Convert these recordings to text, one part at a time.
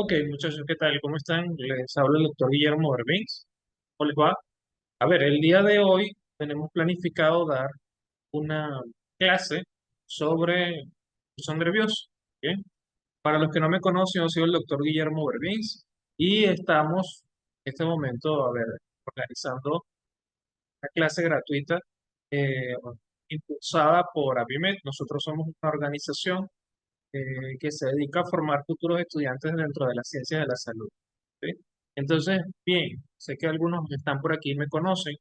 Ok, muchachos, ¿qué tal? ¿Cómo están? Les habla el doctor Guillermo Berbins. ¿Cómo les va? A ver, el día de hoy tenemos planificado dar una clase sobre son nerviosos. ¿Bien? Para los que no me conocen, yo soy el doctor Guillermo Berbins y estamos en este momento, a ver, organizando una clase gratuita eh, impulsada por ABIMED. Nosotros somos una organización que se dedica a formar futuros estudiantes dentro de las ciencias de la salud. ¿Sí? Entonces, bien, sé que algunos que están por aquí me conocen.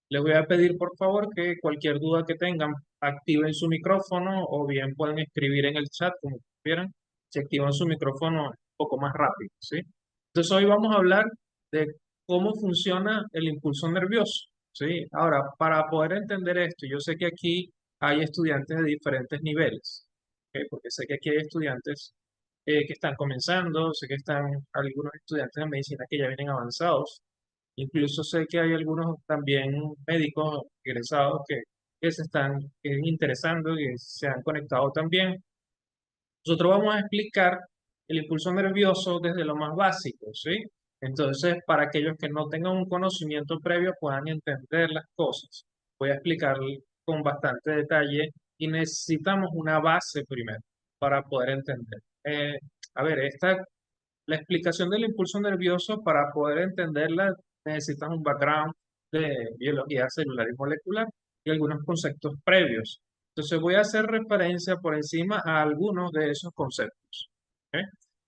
Les voy a pedir por favor que cualquier duda que tengan, activen su micrófono o bien pueden escribir en el chat como quieran. Si activan su micrófono un poco más rápido, ¿sí? Entonces, hoy vamos a hablar de cómo funciona el impulso nervioso, ¿sí? Ahora, para poder entender esto, yo sé que aquí hay estudiantes de diferentes niveles, ¿ok? Porque sé que aquí hay estudiantes que están comenzando, sé que están algunos estudiantes de medicina que ya vienen avanzados, incluso sé que hay algunos también médicos egresados que se están interesando y se han conectado también. Nosotros vamos a explicar el impulso nervioso desde lo más básico, ¿sí? Entonces, para aquellos que no tengan un conocimiento previo puedan entender las cosas. Voy a explicar con bastante detalle y necesitamos una base primero para poder entender. A ver, la explicación del impulso nervioso, para poder entenderla, necesitas un background de biología celular y molecular y algunos conceptos previos. Entonces voy a hacer referencia por encima a algunos de esos conceptos. ¿Ok?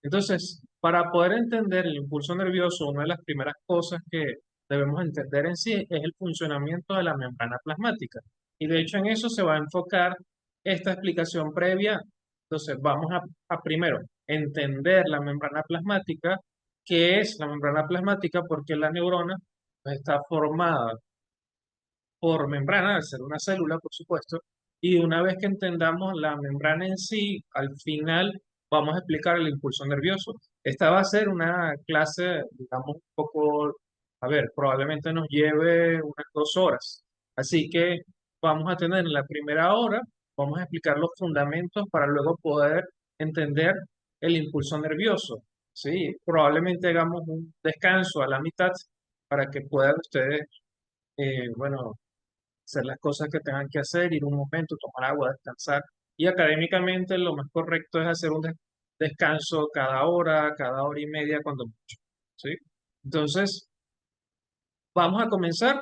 Entonces, para poder entender el impulso nervioso, una de las primeras cosas que debemos entender en sí es el funcionamiento de la membrana plasmática. Y de hecho en eso se va a enfocar esta explicación previa. Entonces, vamos a primero entender la membrana plasmática. ¿Qué es la membrana plasmática? Porque la neurona pues, está formada por membrana, al ser una célula, por supuesto, y una vez que entendamos la membrana en sí, al final vamos a explicar el impulso nervioso. Esta va a ser una clase, digamos, un poco, a ver, probablemente nos lleve unas 2 horas. Así que vamos a tener en la primera hora, vamos a explicar los fundamentos para luego poder entender el impulso nervioso. Sí, probablemente hagamos un descanso a la mitad para que puedan ustedes, bueno, hacer las cosas que tengan que hacer, ir un momento, tomar agua, descansar. Y académicamente lo más correcto es hacer un descanso cada hora y media, cuando mucho. ¿Sí? Entonces, vamos a comenzar,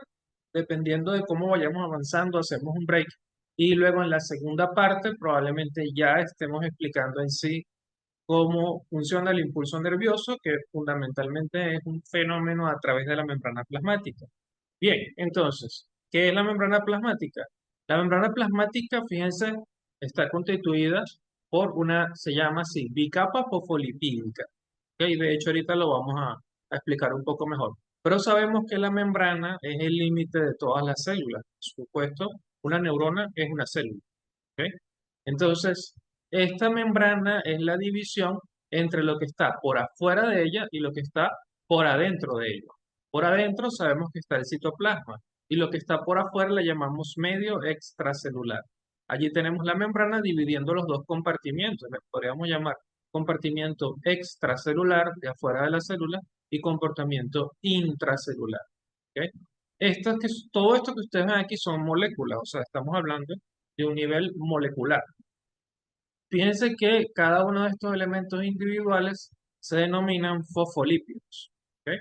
dependiendo de cómo vayamos avanzando, hacemos un break. Y luego en la segunda parte probablemente ya estemos explicando en sí cómo funciona el impulso nervioso, que fundamentalmente es un fenómeno a través de la membrana plasmática. Bien, entonces, ¿qué es la membrana plasmática? La membrana plasmática, fíjense, está constituida por se llama así, bicapa fosfolipídica. ¿Ok? De hecho, ahorita lo vamos a explicar un poco mejor. Pero sabemos que la membrana es el límite de todas las células. Por supuesto, una neurona es una célula. ¿Ok? Entonces, esta membrana es la división entre lo que está por afuera de ella y lo que está por adentro de ella. Por adentro sabemos que está el citoplasma y lo que está por afuera le llamamos medio extracelular. Allí tenemos la membrana dividiendo los dos compartimientos. Le podríamos llamar compartimiento extracelular de afuera de la célula y comportamiento intracelular. ¿Ok? Todo esto que ustedes ven aquí son moléculas, o sea, estamos hablando de un nivel molecular. Fíjense que cada uno de estos elementos individuales se denominan fosfolípidos. ¿Ok?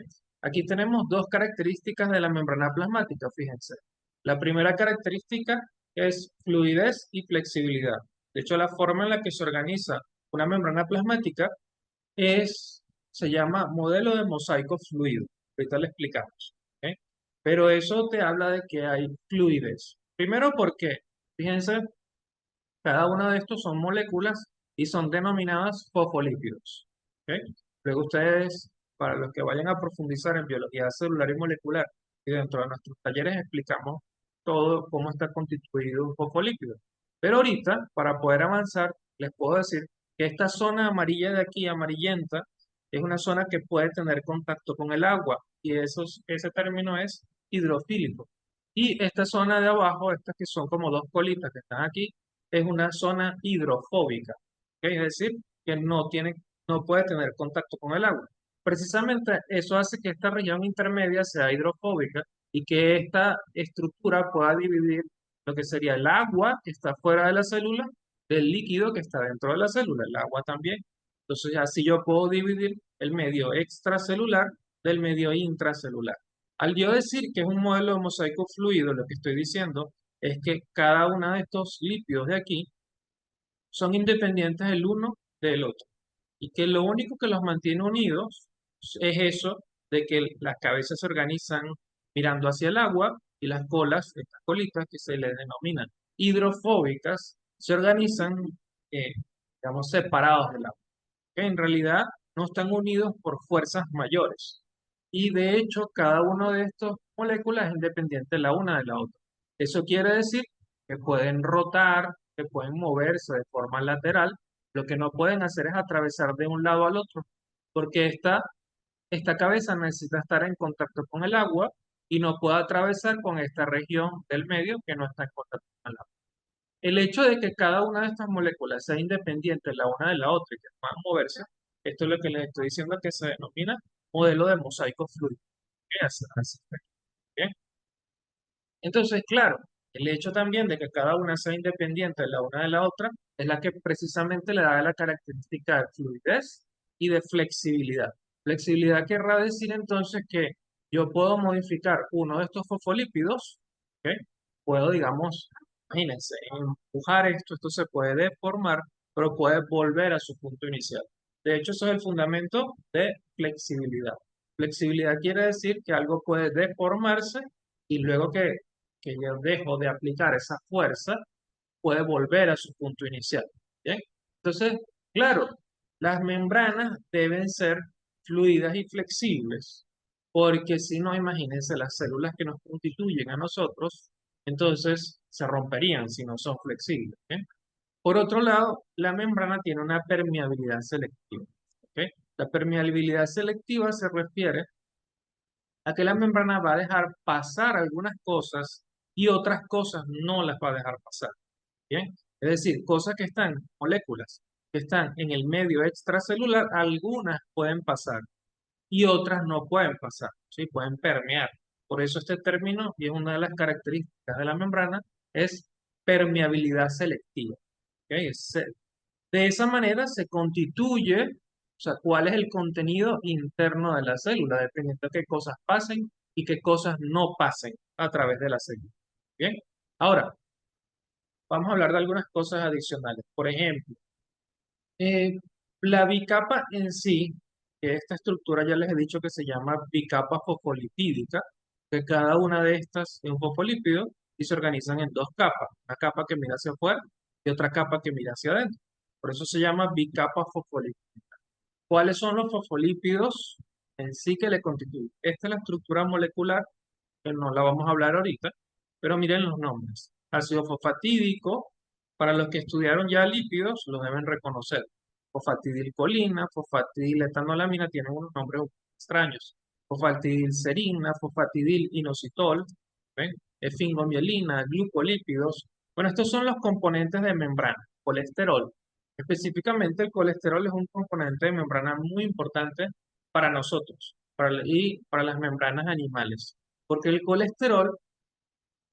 Aquí tenemos dos características de la membrana plasmática, fíjense. La primera característica es fluidez y flexibilidad. De hecho, la forma en la que se organiza una membrana plasmática se llama modelo de mosaico fluido. Ahorita le explicamos. ¿Ok? Pero eso te habla de que hay fluidez. Primero porque, fíjense, cada uno de estos son moléculas y son denominadas fosfolípidos. ¿Ok? Luego ustedes, para los que vayan a profundizar en biología celular y molecular, y dentro de nuestros talleres explicamos todo cómo está constituido un fosfolípido. Pero ahorita, para poder avanzar, les puedo decir que esta zona amarilla de aquí, amarillenta, es una zona que puede tener contacto con el agua y ese término es hidrofílico. Y esta zona de abajo, estas que son como dos colitas que están aquí, es una zona hidrofóbica, ¿ok? Es decir, que no no puede tener contacto con el agua. Precisamente eso hace que esta región intermedia sea hidrofóbica y que esta estructura pueda dividir lo que sería el agua que está fuera de la célula del líquido que está dentro de la célula, el agua también. Entonces, así yo puedo dividir el medio extracelular del medio intracelular. Al yo decir que es un modelo de mosaico fluido, lo que estoy diciendo es que cada uno de estos lípidos de aquí son independientes el uno del otro y que lo único que los mantiene unidos es eso de que las cabezas se organizan mirando hacia el agua y las colas, estas colitas que se le denominan hidrofóbicas, se organizan, eh, digamos, separados del agua, que en realidad no están unidos por fuerzas mayores. Y de hecho, cada una de estas moléculas es independiente la una de la otra. Eso quiere decir que pueden rotar, que pueden moverse de forma lateral. Lo que no pueden hacer es atravesar de un lado al otro, porque esta cabeza necesita estar en contacto con el agua y no puede atravesar con esta región del medio que no está en contacto con el agua. El hecho de que cada una de estas moléculas sea independiente la una de la otra y que puedan moverse, esto es lo que les estoy diciendo que se denomina modelo de mosaico fluido. ¿Qué hace? Bien. Entonces, claro, el hecho también de que cada una sea independiente la una de la otra es la que precisamente le da la característica de fluidez y de flexibilidad. Flexibilidad querrá decir entonces que yo puedo modificar uno de estos fosfolípidos, ¿ok? Puedo, digamos, imagínense, empujar esto se puede deformar, pero puede volver a su punto inicial. De hecho, eso es el fundamento de flexibilidad. Flexibilidad quiere decir que algo puede deformarse y luego que yo dejo de aplicar esa fuerza, puede volver a su punto inicial. ¿Bien? Entonces, claro, las membranas deben ser fluidas y flexibles, porque si no, imagínense, las células que nos constituyen a nosotros, entonces se romperían si no son flexibles. ¿Bien? Por otro lado, la membrana tiene una permeabilidad selectiva. ¿Ok? La permeabilidad selectiva se refiere a que la membrana va a dejar pasar algunas cosas y otras cosas no las va a dejar pasar. ¿Bien? Es decir, cosas que están, moléculas que están en el medio extracelular, algunas pueden pasar y otras no pueden pasar, ¿sí? Pueden permear. Por eso este término, y es una de las características de la membrana, es permeabilidad selectiva. ¿Ok? De esa manera se constituye, o sea, cuál es el contenido interno de la célula, dependiendo de qué cosas pasen y qué cosas no pasen a través de la célula. Bien, ahora vamos a hablar de algunas cosas adicionales. Por ejemplo, eh, la bicapa en sí, que esta estructura ya les he dicho que se llama bicapa fosfolipídica, que cada una de estas es un fosfolípido y se organizan en dos capas, una capa que mira hacia afuera y otra capa que mira hacia adentro. Por eso se llama bicapa fosfolípica. ¿Cuáles son los fosfolípidos en sí que le constituyen? Esta es la estructura molecular, que no la vamos a hablar ahorita, pero miren los nombres. Ácido fosfatídico, para los que estudiaron ya lípidos, lo deben reconocer. Fosfatidilcolina, fosfatidiletonolamina, tienen unos nombres un poco extraños. Fosfatidilserina, fosfatidilinositol, ¿ven? Esfingomielina, glucolípidos. Bueno, estos son los componentes de membrana, colesterol. Específicamente, el colesterol es un componente de membrana muy importante para nosotros y para las membranas animales, porque el colesterol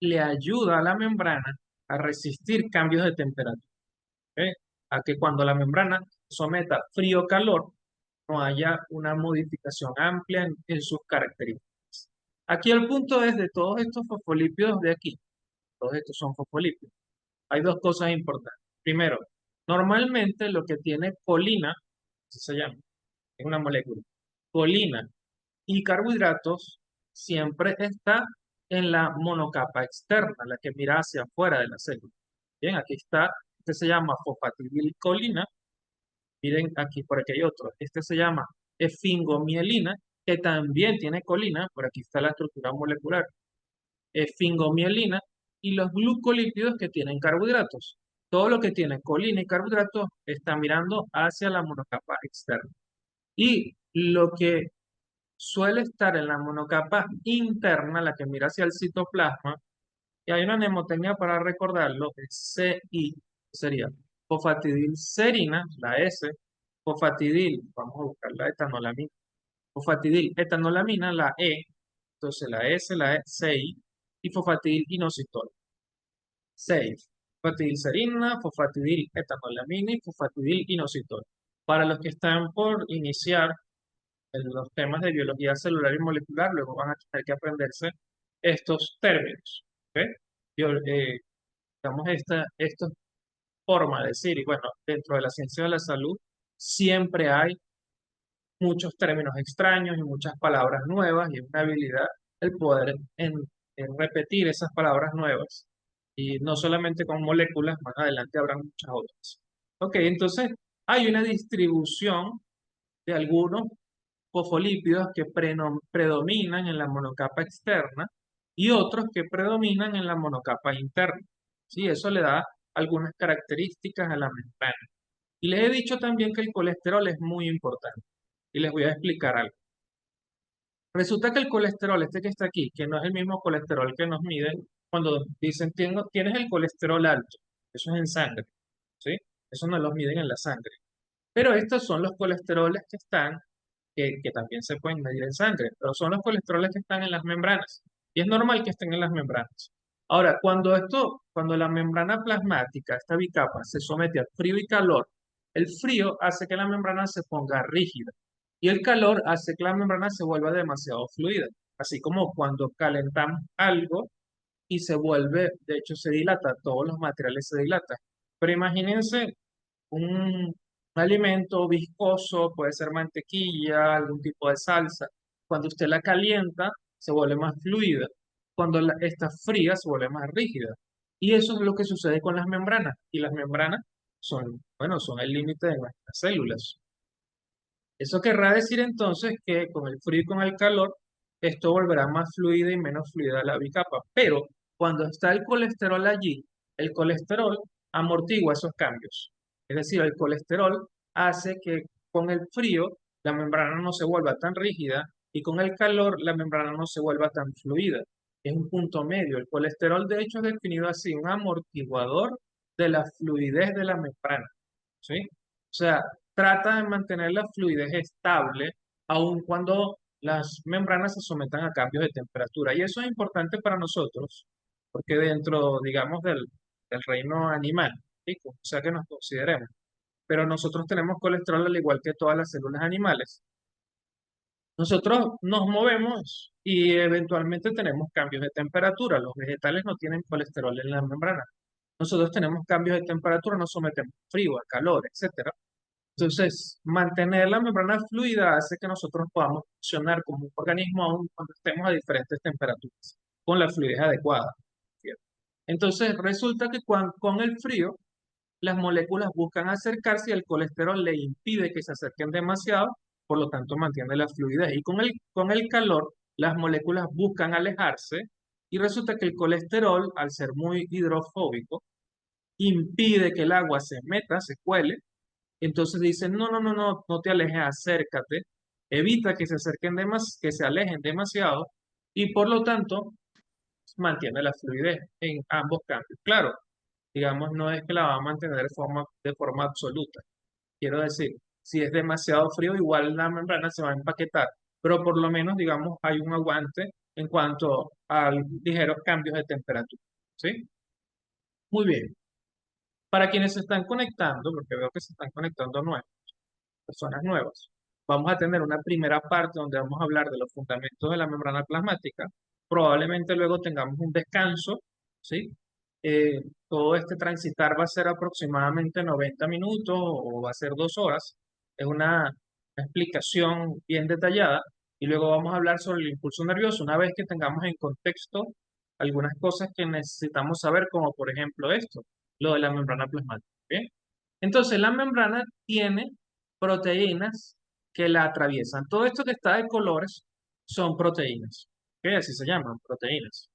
le ayuda a la membrana a resistir cambios de temperatura, ¿ok? A que cuando la membrana someta frío-calor, no haya una modificación amplia en sus características. Aquí el punto es de todos estos fosfolípidos de aquí, todos estos son fosfolípidos. Hay dos cosas importantes. Primero, normalmente lo que tiene colina, así se llama, es una molécula, colina y carbohidratos siempre está en la monocapa externa, la que mira hacia afuera de la célula. Bien, aquí está, este se llama fosfatidilcolina, miren aquí por aquí hay otro, este se llama esfingomielina, que también tiene colina, por aquí está la estructura molecular, esfingomielina, y los glucolípidos que tienen carbohidratos. Todo lo que tiene colina y carbohidratos está mirando hacia la monocapa externa. Y lo que suele estar en la monocapa interna, la que mira hacia el citoplasma, y hay una mnemotecnia para recordarlo, es CI, sería fosfatidilserina, la S, Fosfatidil, vamos a buscar la etanolamina. Fosfatidil, etanolamina, la E, entonces la S, la E, 6, y fosfatidil inositol. 6. Fosfatidilcerina, fosfatidil etanolamina y fosfatidil inositol. Para los que están por iniciar en los temas de biología celular y molecular, luego van a tener que aprenderse estos términos. ¿Ok? Digamos, esta forma de decir, y bueno, dentro de la ciencia de la salud siempre hay muchos términos extraños y muchas palabras nuevas, y es una habilidad el poder en repetir esas palabras nuevas. Y no solamente con moléculas, más adelante habrá muchas otras. Ok, entonces hay una distribución de algunos fosfolípidos que predominan en la monocapa externa y otros que predominan en la monocapa interna. ¿Sí? Eso le da algunas características a la membrana. Y les he dicho también que el colesterol es muy importante. Y les voy a explicar algo. Resulta que el colesterol, este que está aquí, que no es el mismo colesterol que nos miden cuando dicen tienes el colesterol alto, eso es en sangre, ¿sí? Eso no los miden en la sangre. Pero estos son los colesteroles que están, que también se pueden medir en sangre, pero son los colesteroles que están en las membranas. Y es normal que estén en las membranas. Ahora, cuando la membrana plasmática, esta bicapa, se somete al frío y calor, el frío hace que la membrana se ponga rígida y el calor hace que la membrana se vuelva demasiado fluida. Así como cuando calentamos algo y se vuelve, de hecho se dilata, todos los materiales se dilatan. Pero imagínense un alimento viscoso, puede ser mantequilla, algún tipo de salsa. Cuando usted la calienta, se vuelve más fluida. Cuando está fría, se vuelve más rígida. Y eso es lo que sucede con las membranas. Y las membranas son, bueno, son el límite de nuestras células. Eso querrá decir entonces que con el frío y con el calor, esto volverá más fluida y menos fluida la bicapa. Pero cuando está el colesterol allí, el colesterol amortigua esos cambios. Es decir, el colesterol hace que con el frío la membrana no se vuelva tan rígida y con el calor la membrana no se vuelva tan fluida. Es un punto medio. El colesterol, de hecho, es definido así, un amortiguador de la fluidez de la membrana. ¿Sí? O sea, trata de mantener la fluidez estable aun cuando las membranas se sometan a cambios de temperatura. Y eso es importante para nosotros, porque dentro, digamos, del reino animal, ¿sí? O sea que nos consideremos, pero nosotros tenemos colesterol al igual que todas las células animales. Nosotros nos movemos y eventualmente tenemos cambios de temperatura. Los vegetales no tienen colesterol en la membrana. Nosotros tenemos cambios de temperatura, nos sometemos a frío, a calor, etcétera. Entonces, mantener la membrana fluida hace que nosotros podamos funcionar como un organismo aún cuando estemos a diferentes temperaturas, con la fluidez adecuada. ¿Bien? Entonces, resulta que con el frío, las moléculas buscan acercarse y el colesterol le impide que se acerquen demasiado, por lo tanto mantiene la fluidez. Y con el calor, las moléculas buscan alejarse y resulta que el colesterol, al ser muy hidrofóbico, impide que el agua se meta, se cuele. Entonces dicen, no, no, no, no, no te alejes, acércate, evita que se acerquen que se alejen demasiado y por lo tanto mantiene la fluidez en ambos cambios. Claro, digamos, no es que la va a mantener de forma absoluta. Quiero decir, si es demasiado frío, igual la membrana se va a empaquetar, pero por lo menos, digamos, hay un aguante en cuanto a ligeros cambios de temperatura. ¿Sí? Muy bien. Para quienes se están conectando, porque veo que se están conectando personas nuevas. Vamos a tener una primera parte donde vamos a hablar de los fundamentos de la membrana plasmática. Probablemente luego tengamos un descanso, ¿sí? Todo este transitar va a ser aproximadamente 90 minutos o va a ser 2 horas. Es una explicación bien detallada. Y luego vamos a hablar sobre el impulso nervioso una vez que tengamos en contexto algunas cosas que necesitamos saber, como por ejemplo esto, lo de la membrana plasmática. ¿Ok? Entonces, la membrana tiene proteínas que la atraviesan. Todo esto que está de colores son proteínas, que así se llaman, proteínas.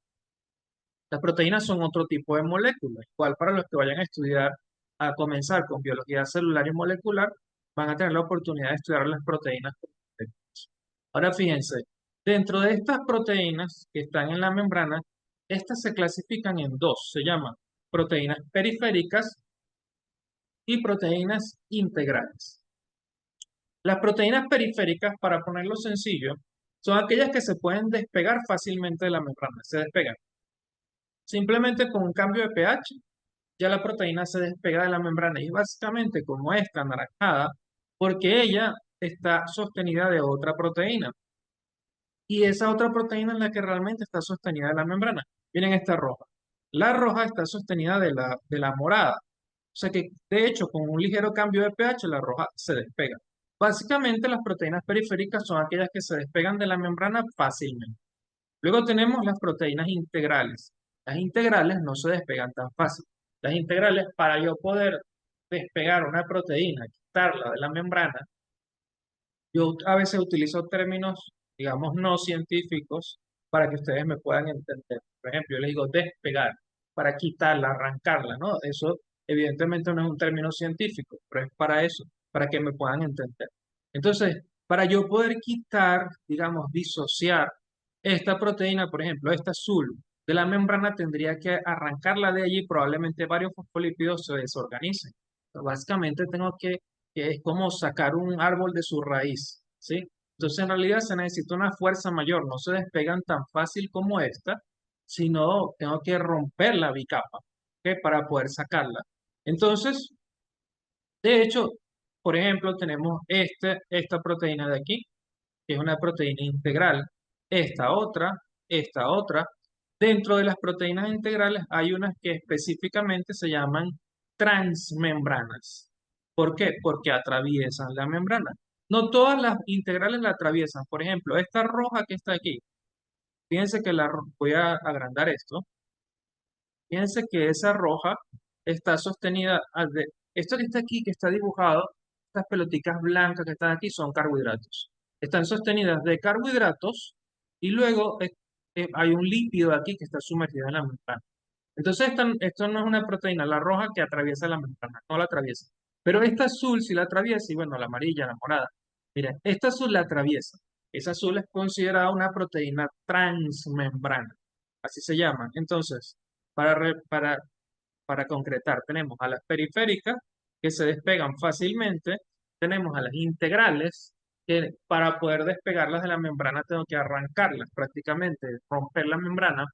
Las proteínas son otro tipo de moléculas, igual para los que vayan a estudiar, a comenzar con biología celular y molecular, van a tener la oportunidad de estudiar las proteínas como moléculas. Ahora fíjense, dentro de estas proteínas que están en la membrana, estas se clasifican en dos, se llaman proteínas periféricas y proteínas integrales. Las proteínas periféricas, para ponerlo sencillo, son aquellas que se pueden despegar fácilmente de la membrana. Se despegan. Simplemente con un cambio de pH, ya la proteína se despega de la membrana. Y básicamente como esta anaranjada, porque ella está sostenida de otra proteína. Y esa otra proteína es la que realmente está sostenida de la membrana. Miren esta roja. La roja está sostenida de la morada. O sea que, de hecho, con un ligero cambio de pH, la roja se despega. Básicamente, las proteínas periféricas son aquellas que se despegan de la membrana fácilmente. Luego tenemos las proteínas integrales. Las integrales no se despegan tan fácil. Las integrales, para yo poder despegar una proteína, quitarla de la membrana, yo a veces utilizo términos, digamos, no científicos para que ustedes me puedan entender. Por ejemplo, yo les digo despegar, para quitarla, arrancarla, ¿no? Eso evidentemente no es un término científico, pero es para eso, para que me puedan entender. Entonces, para yo poder quitar, digamos, disociar esta proteína, por ejemplo, esta azul, de la membrana, tendría que arrancarla de allí, probablemente varios fosfolípidos se desorganicen. Básicamente tengo que es como sacar un árbol de su raíz, ¿sí? Entonces en realidad se necesita una fuerza mayor, no se despegan tan fácil como esta, sino tengo que romper la bicapa, ¿ok? Para poder sacarla. Entonces, de hecho, por ejemplo, tenemos esta proteína de aquí, que es una proteína integral, esta otra, esta otra. Dentro de las proteínas integrales hay unas que específicamente se llaman transmembranas. ¿Por qué? Porque atraviesan la membrana. No todas las integrales la atraviesan. Por ejemplo, esta roja que está aquí, fíjense que voy a agrandar esto. Fíjense que esa roja está sostenida, esto que está aquí, que está dibujado, estas pelotitas blancas que están aquí son carbohidratos. Están sostenidas de carbohidratos y luego hay un lípido aquí que está sumergido en la membrana. Entonces, esto no es una proteína, la roja que atraviesa la membrana, no la atraviesa. Pero esta azul sí la atraviesa, y bueno, la amarilla, la morada. Miren, esta azul la atraviesa. Esa azul es considerada una proteína transmembrana, así se llama. Entonces, para concretar, tenemos a las periféricas que se despegan fácilmente, tenemos a las integrales que para poder despegarlas de la membrana tengo que arrancarlas prácticamente, romper la membrana.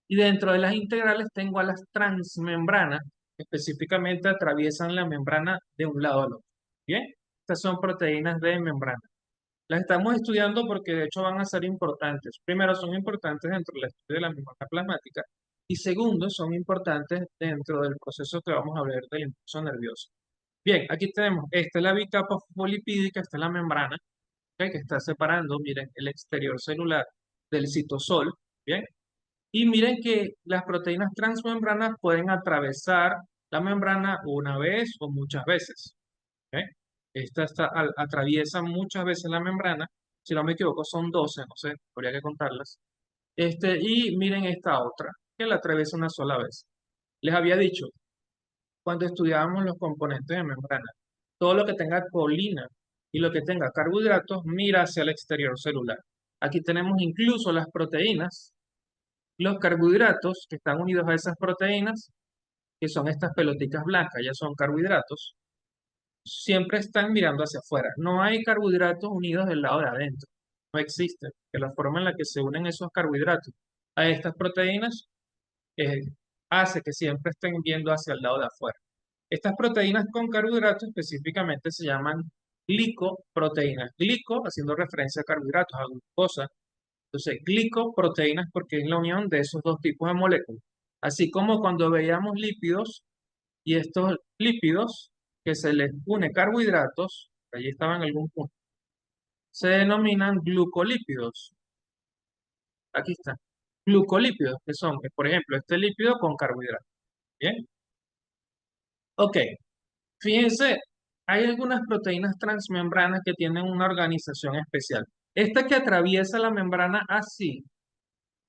Y dentro de las integrales tengo a las transmembranas, que específicamente atraviesan la membrana de un lado al otro. Bien, estas son proteínas de membrana. Las estamos estudiando porque de hecho van a ser importantes. Primero, son importantes dentro del estudio de la membrana plasmática y segundo, son importantes dentro del proceso que vamos a ver del impulso nervioso. Bien, aquí tenemos, esta es la bicapa fosfolipídica, esta es la membrana, ¿ok? Que está separando, miren, el exterior celular del citosol, ¿bien? Y miren que las proteínas transmembranas pueden atravesar la membrana una vez o muchas veces. ¿Ok? Atraviesa muchas veces la membrana. Si no me equivoco, son 12, no sé, habría que contarlas. Y miren esta otra, que la atraviesa una sola vez. Les había dicho, cuando estudiábamos los componentes de membrana, todo lo que tenga colina y lo que tenga carbohidratos mira hacia el exterior celular. Aquí tenemos incluso las proteínas, los carbohidratos que están unidos a esas proteínas, que son estas pelotitas blancas, ya son carbohidratos, siempre están mirando hacia afuera. No hay carbohidratos unidos del lado de adentro. No existe. Que la forma en la que se unen esos carbohidratos a estas proteínas eh, hace que siempre estén viendo hacia el lado de afuera. Estas proteínas con carbohidratos específicamente se llaman glicoproteínas. Glico, haciendo referencia a carbohidratos, a glucosa. Entonces, glicoproteínas porque es la unión de esos dos tipos de moléculas. Así como cuando veíamos lípidos y estos lípidos que se les une carbohidratos, allí estaban en algún punto, se denominan glucolípidos. Aquí está. Glucolípidos, que son, por ejemplo, este lípido con carbohidratos. Bien. Ok. Fíjense, hay algunas proteínas transmembranas que tienen una organización especial. Esta que atraviesa la membrana así,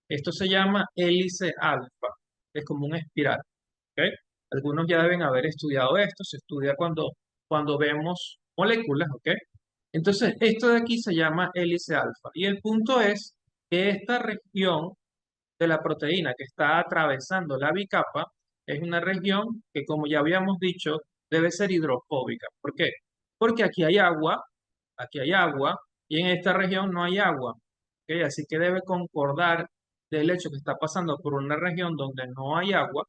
esto se llama hélice alfa. Es como una espiral. ¿Ok? Algunos ya deben haber estudiado esto. Se estudia cuando vemos moléculas. ¿Ok? Entonces, esto de aquí se llama hélice alfa. Y el punto es que esta región de la proteína que está atravesando la bicapa es una región que, como ya habíamos dicho, debe ser hidrofóbica. ¿Por qué? Porque aquí hay agua aquí hay agua, y en esta región no hay agua. ¿Ok? Así que debe concordar del hecho que está pasando por una región donde no hay agua,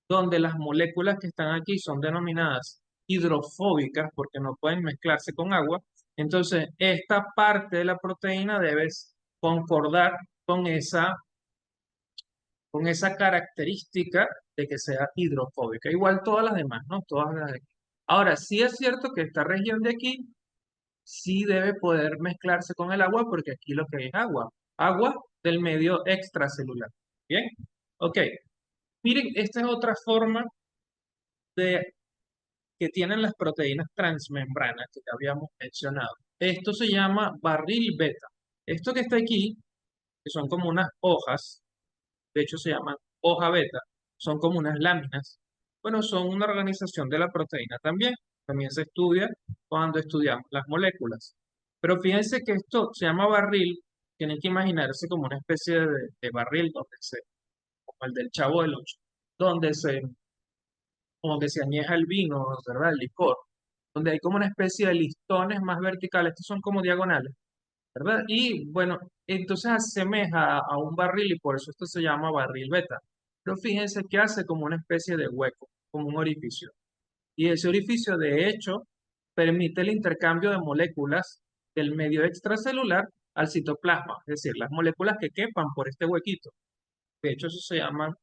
donde las moléculas que están aquí son denominadas hidrofóbicas porque no pueden mezclarse con agua. Entonces, esta parte de la proteína debe concordar con esa característica de que sea hidrofóbica. Igual todas las demás, ¿no? Todas las de aquí. Ahora, sí es cierto que esta región de aquí sí debe poder mezclarse con el agua porque aquí lo que hay es agua. Agua del medio extracelular. ¿Bien? Ok. Miren, esta es otra forma de que tienen las proteínas transmembranas que ya habíamos mencionado. Esto se llama barril beta. Esto que está aquí, que son como unas hojas, de hecho se llaman hoja beta, son como unas láminas. Bueno, son una organización de la proteína también. También se estudia cuando estudiamos las moléculas. Pero fíjense que esto se llama barril, tienen que imaginarse como una especie de barril como el del Chavo del Ocho, donde se como que se añeja el vino, ¿verdad? El licor, donde hay como una especie de listones más verticales, estos son como diagonales, ¿verdad? Y bueno, entonces asemeja a un barril y por eso esto se llama barril beta. Pero fíjense que hace como una especie de hueco, como un orificio. Y ese orificio, de hecho, permite el intercambio de moléculas del medio extracelular al citoplasma, es decir, las moléculas que quepan por este huequito. De hecho, eso se llama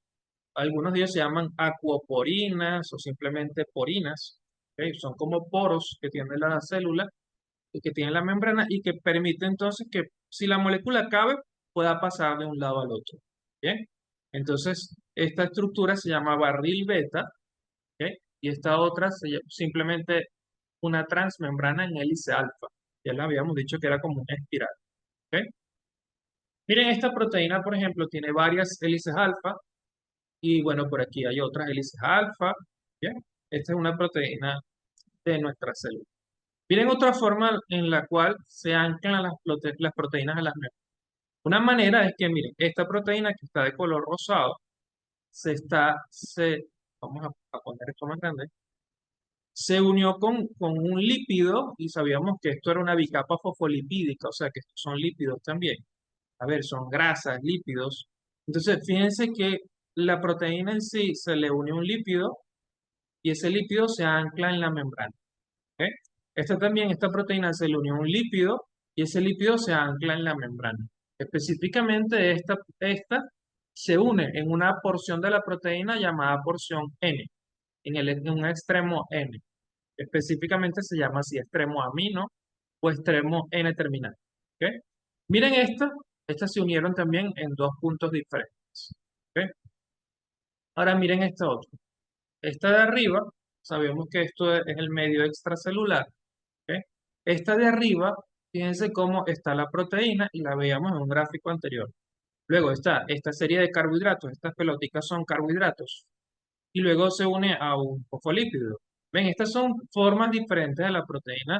algunos de ellos se llaman acuoporinas o simplemente porinas. ¿Ok? Son como poros que tiene la célula y que tiene la membrana y que permite entonces que si la molécula cabe, pueda pasar de un lado al otro. ¿Bien? Entonces, esta estructura se llama barril beta, ¿ok? Y esta otra simplemente una transmembrana en hélice alfa. Ya le habíamos dicho que era como una espiral. ¿Ok? Miren, esta proteína, por ejemplo, tiene varias hélices alfa. Y bueno, por aquí hay otras hélices alfa. Bien, esta es una proteína de nuestra célula. Miren otra forma en la cual se anclan las proteínas a las membranas. Una manera es que, miren, esta proteína que está de color rosado, vamos a poner esto más grande, se unió con un lípido y sabíamos que esto era una bicapa fosfolipídica, o sea que estos son lípidos también. A ver, son grasas, lípidos. Entonces, fíjense que la proteína en sí se le une un lípido y ese lípido se ancla en la membrana. ¿Ok? Esta proteína se le unió un lípido y ese lípido se ancla en la membrana. Específicamente esta se une en una porción de la proteína llamada porción N, en un extremo N. Específicamente se llama así extremo amino o extremo N terminal. ¿Ok? Miren estas se unieron también en dos puntos diferentes. ¿Ok? Ahora miren esta otra. Esta de arriba, sabemos que esto es el medio extracelular. ¿Ok? Esta de arriba, fíjense cómo está la proteína y la veíamos en un gráfico anterior. Luego está esta serie de carbohidratos, estas pelotitas son carbohidratos. Y luego se une a un fosfolípido. Ven, estas son formas diferentes de la proteína,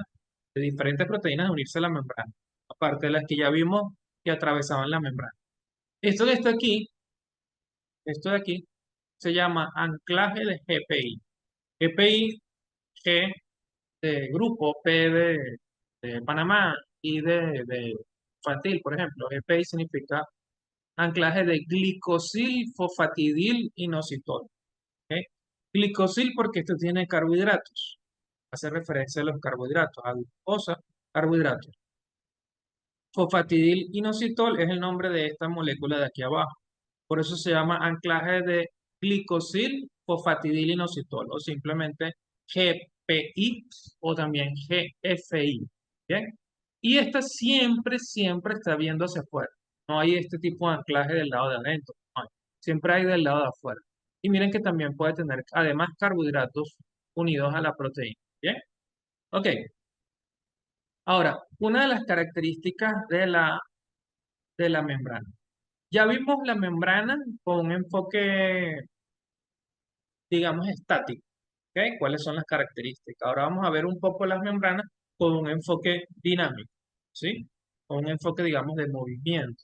de diferentes proteínas de unirse a la membrana, aparte de las que ya vimos que atravesaban la membrana. Esto que está aquí, esto de aquí, se llama anclaje de GPI. GPI, G de grupo, P de Panamá y de infantil, por ejemplo. GPI significa anclaje de glicosil, fosfatidil inositol. ¿Ok? Glicosil porque esto tiene carbohidratos. Hace referencia a los carbohidratos, a glucosa, carbohidratos. Fosfatidil inositol es el nombre de esta molécula de aquí abajo. Por eso se llama anclaje de glicosil fosfatidil inositol o simplemente GPI o también GFI. ¿Bien? Y esta siempre está viendo hacia afuera. No hay este tipo de anclaje del lado de adentro. No hay. Siempre hay del lado de afuera. Y miren que también puede tener además carbohidratos unidos a la proteína. ¿Bien? Ok. Ahora, una de las características de la membrana. Ya vimos la membrana con un enfoque, digamos, estático. ¿Ok? ¿Cuáles son las características? Ahora vamos a ver un poco las membranas con un enfoque dinámico, ¿sí? Con un enfoque, digamos, de movimiento.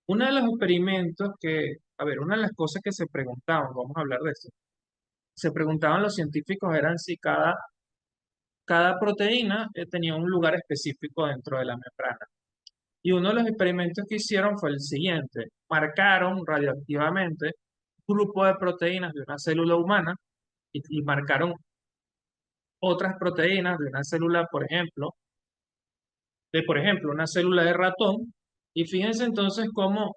Uno de los experimentos una de las cosas que se preguntaban, vamos a hablar de eso, se preguntaban los científicos eran si cada cada proteína tenía un lugar específico dentro de la membrana. Y uno de los experimentos que hicieron fue el siguiente. Marcaron radioactivamente un grupo de proteínas de una célula humana y marcaron otras proteínas de una célula, por ejemplo, una célula de ratón. Y fíjense entonces cómo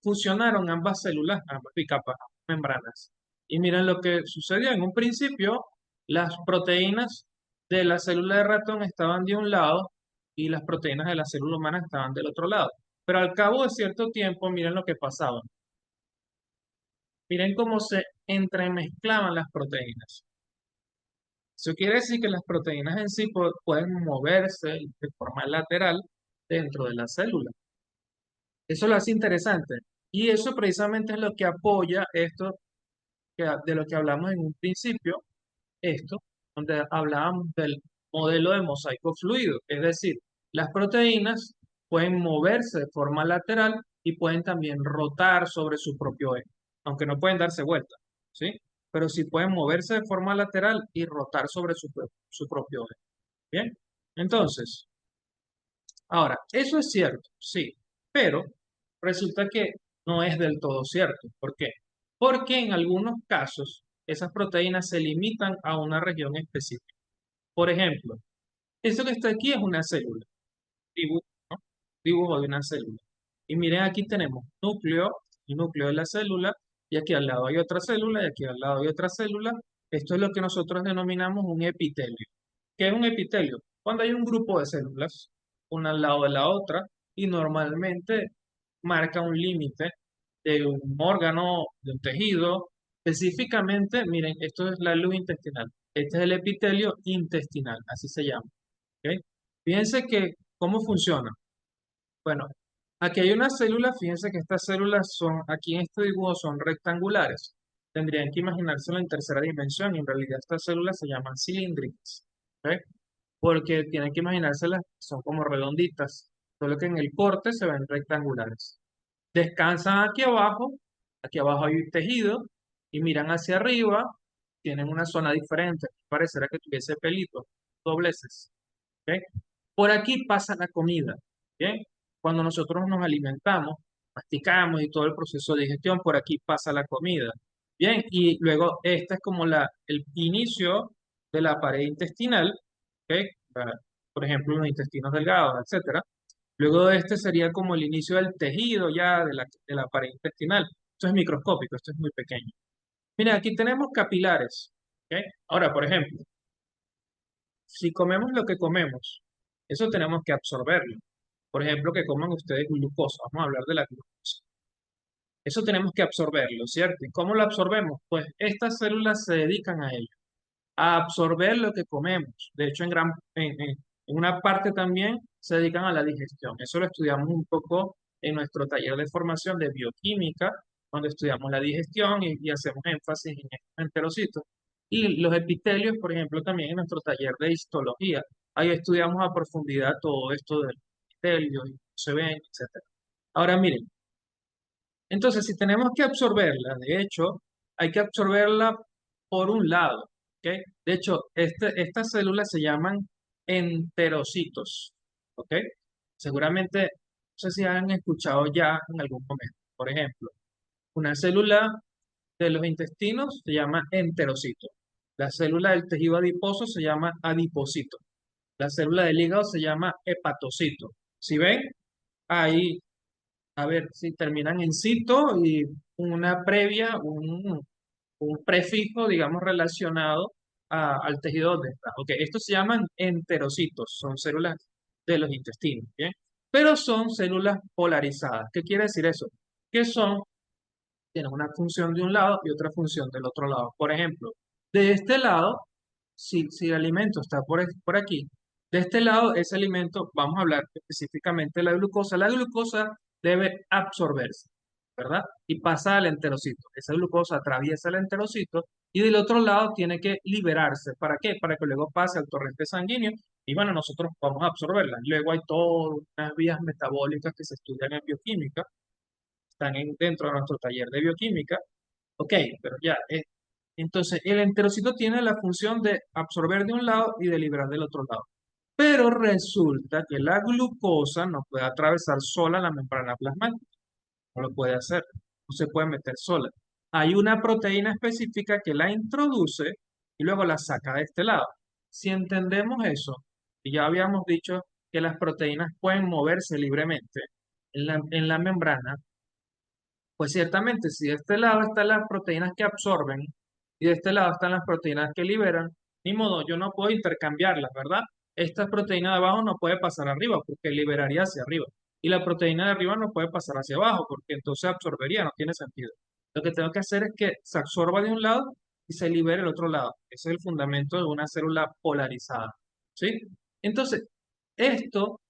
fusionaron ambas células, ambas bicapas, ambas membranas. Y miren lo que sucedió. En un principio, las proteínas de la célula de ratón estaban de un lado y las proteínas de la célula humana estaban del otro lado. Pero al cabo de cierto tiempo, miren lo que pasaba. Miren cómo se entremezclaban las proteínas. Eso quiere decir que las proteínas en sí pueden moverse de forma lateral dentro de la célula. Eso lo hace interesante. Y eso precisamente es lo que apoya esto de lo que hablamos en un principio, esto, donde hablábamos del modelo de mosaico fluido. Es decir, las proteínas pueden moverse de forma lateral y pueden también rotar sobre su propio eje, aunque no pueden darse vuelta, ¿sí? Pero sí pueden moverse de forma lateral y rotar sobre su propio eje. Bien, entonces, ahora, eso es cierto, sí, pero resulta que no es del todo cierto. ¿Por qué? Porque en algunos casos esas proteínas se limitan a una región específica. Por ejemplo, esto que está aquí es una célula, dibujo, ¿no? Dibujo de una célula. Y miren, aquí tenemos núcleo, el núcleo de la célula, y aquí al lado hay otra célula, y aquí al lado hay otra célula. Esto es lo que nosotros denominamos un epitelio. ¿Qué es un epitelio? Cuando hay un grupo de células, una al lado de la otra, y normalmente marca un límite de un órgano, de un tejido. Específicamente, miren, esto es la luz intestinal. Este es el epitelio intestinal, así se llama. ¿Ok? Fíjense que, ¿cómo funciona? Bueno, aquí hay una célula, fíjense que estas células son, aquí en este dibujo son rectangulares. Tendrían que imaginárselo en tercera dimensión, y en realidad estas células se llaman cilíndricas. ¿Ok? Porque tienen que imaginárselas, son como redonditas, solo que en el corte se ven rectangulares. Descansan aquí abajo hay un tejido, y miran hacia arriba, tienen una zona diferente, parecerá que tuviese pelitos, dobleces. ¿Ok? Por aquí pasa la comida. ¿Bien? Cuando nosotros nos alimentamos, masticamos y todo el proceso de digestión, por aquí pasa la comida. Bien, y luego este es como el inicio de la pared intestinal, ¿ok? Ah, por ejemplo, los intestinos delgados, etcétera. Luego este sería como el inicio del tejido ya de la pared intestinal. Esto es microscópico, esto es muy pequeño. Mira, aquí tenemos capilares. ¿Ok? Ahora, por ejemplo, si comemos lo que comemos, eso tenemos que absorberlo. Por ejemplo, que coman ustedes glucosa. Vamos a hablar de la glucosa. Eso tenemos que absorberlo, ¿cierto? ¿Y cómo lo absorbemos? Pues estas células se dedican a ello, a absorber lo que comemos. De hecho, en una parte también se dedican a la digestión. Eso lo estudiamos un poco en nuestro taller de formación de bioquímica, donde estudiamos la digestión y hacemos énfasis en estos enterocitos. Y los epitelios, por ejemplo, también en nuestro taller de histología. Ahí estudiamos a profundidad todo esto del epitelio, y cómo se ven, etcétera. Ahora miren, entonces si tenemos que absorberla, de hecho, hay que absorberla por un lado, ¿ok? De hecho, estas células se llaman enterocitos, ¿ok? Seguramente, no sé si han escuchado ya en algún momento. Por ejemplo, una célula de los intestinos se llama enterocito. La célula del tejido adiposo se llama adipocito. La célula del hígado se llama hepatocito. Si ven, ahí, a ver, si terminan en cito y una previa, un prefijo, digamos, relacionado al tejido donde está. Ok, estos se llaman enterocitos, son células de los intestinos, ¿bien? Pero son células polarizadas. ¿Qué quiere decir eso? Que tienen una función de un lado y otra función del otro lado. Por ejemplo, de este lado, si el alimento está por aquí, de este lado, ese alimento, vamos a hablar específicamente de la glucosa. La glucosa debe absorberse, ¿verdad? Y pasa al enterocito. Esa glucosa atraviesa el enterocito y del otro lado tiene que liberarse. ¿Para qué? Para que luego pase al torrente sanguíneo y bueno, nosotros vamos a absorberla. Luego hay todas unas vías metabólicas que se estudian en bioquímica, están dentro de nuestro taller de bioquímica. Ok, pero ya, Entonces, el enterocito tiene la función de absorber de un lado y de liberar del otro lado. Pero resulta que la glucosa no puede atravesar sola la membrana plasmática. No lo puede hacer. No se puede meter sola. Hay una proteína específica que la introduce y luego la saca de este lado. Si entendemos eso, y ya habíamos dicho que las proteínas pueden moverse libremente en la membrana, pues ciertamente, si de este lado están las proteínas que absorben y de este lado están las proteínas que liberan, ni modo, yo no puedo intercambiarlas, ¿verdad? Esta proteína de abajo no puede pasar arriba porque liberaría hacia arriba. Y la proteína de arriba no puede pasar hacia abajo porque entonces absorbería, no tiene sentido. Lo que tengo que hacer es que se absorba de un lado y se libere el otro lado. Ese es el fundamento de una célula polarizada, ¿sí? Entonces, esto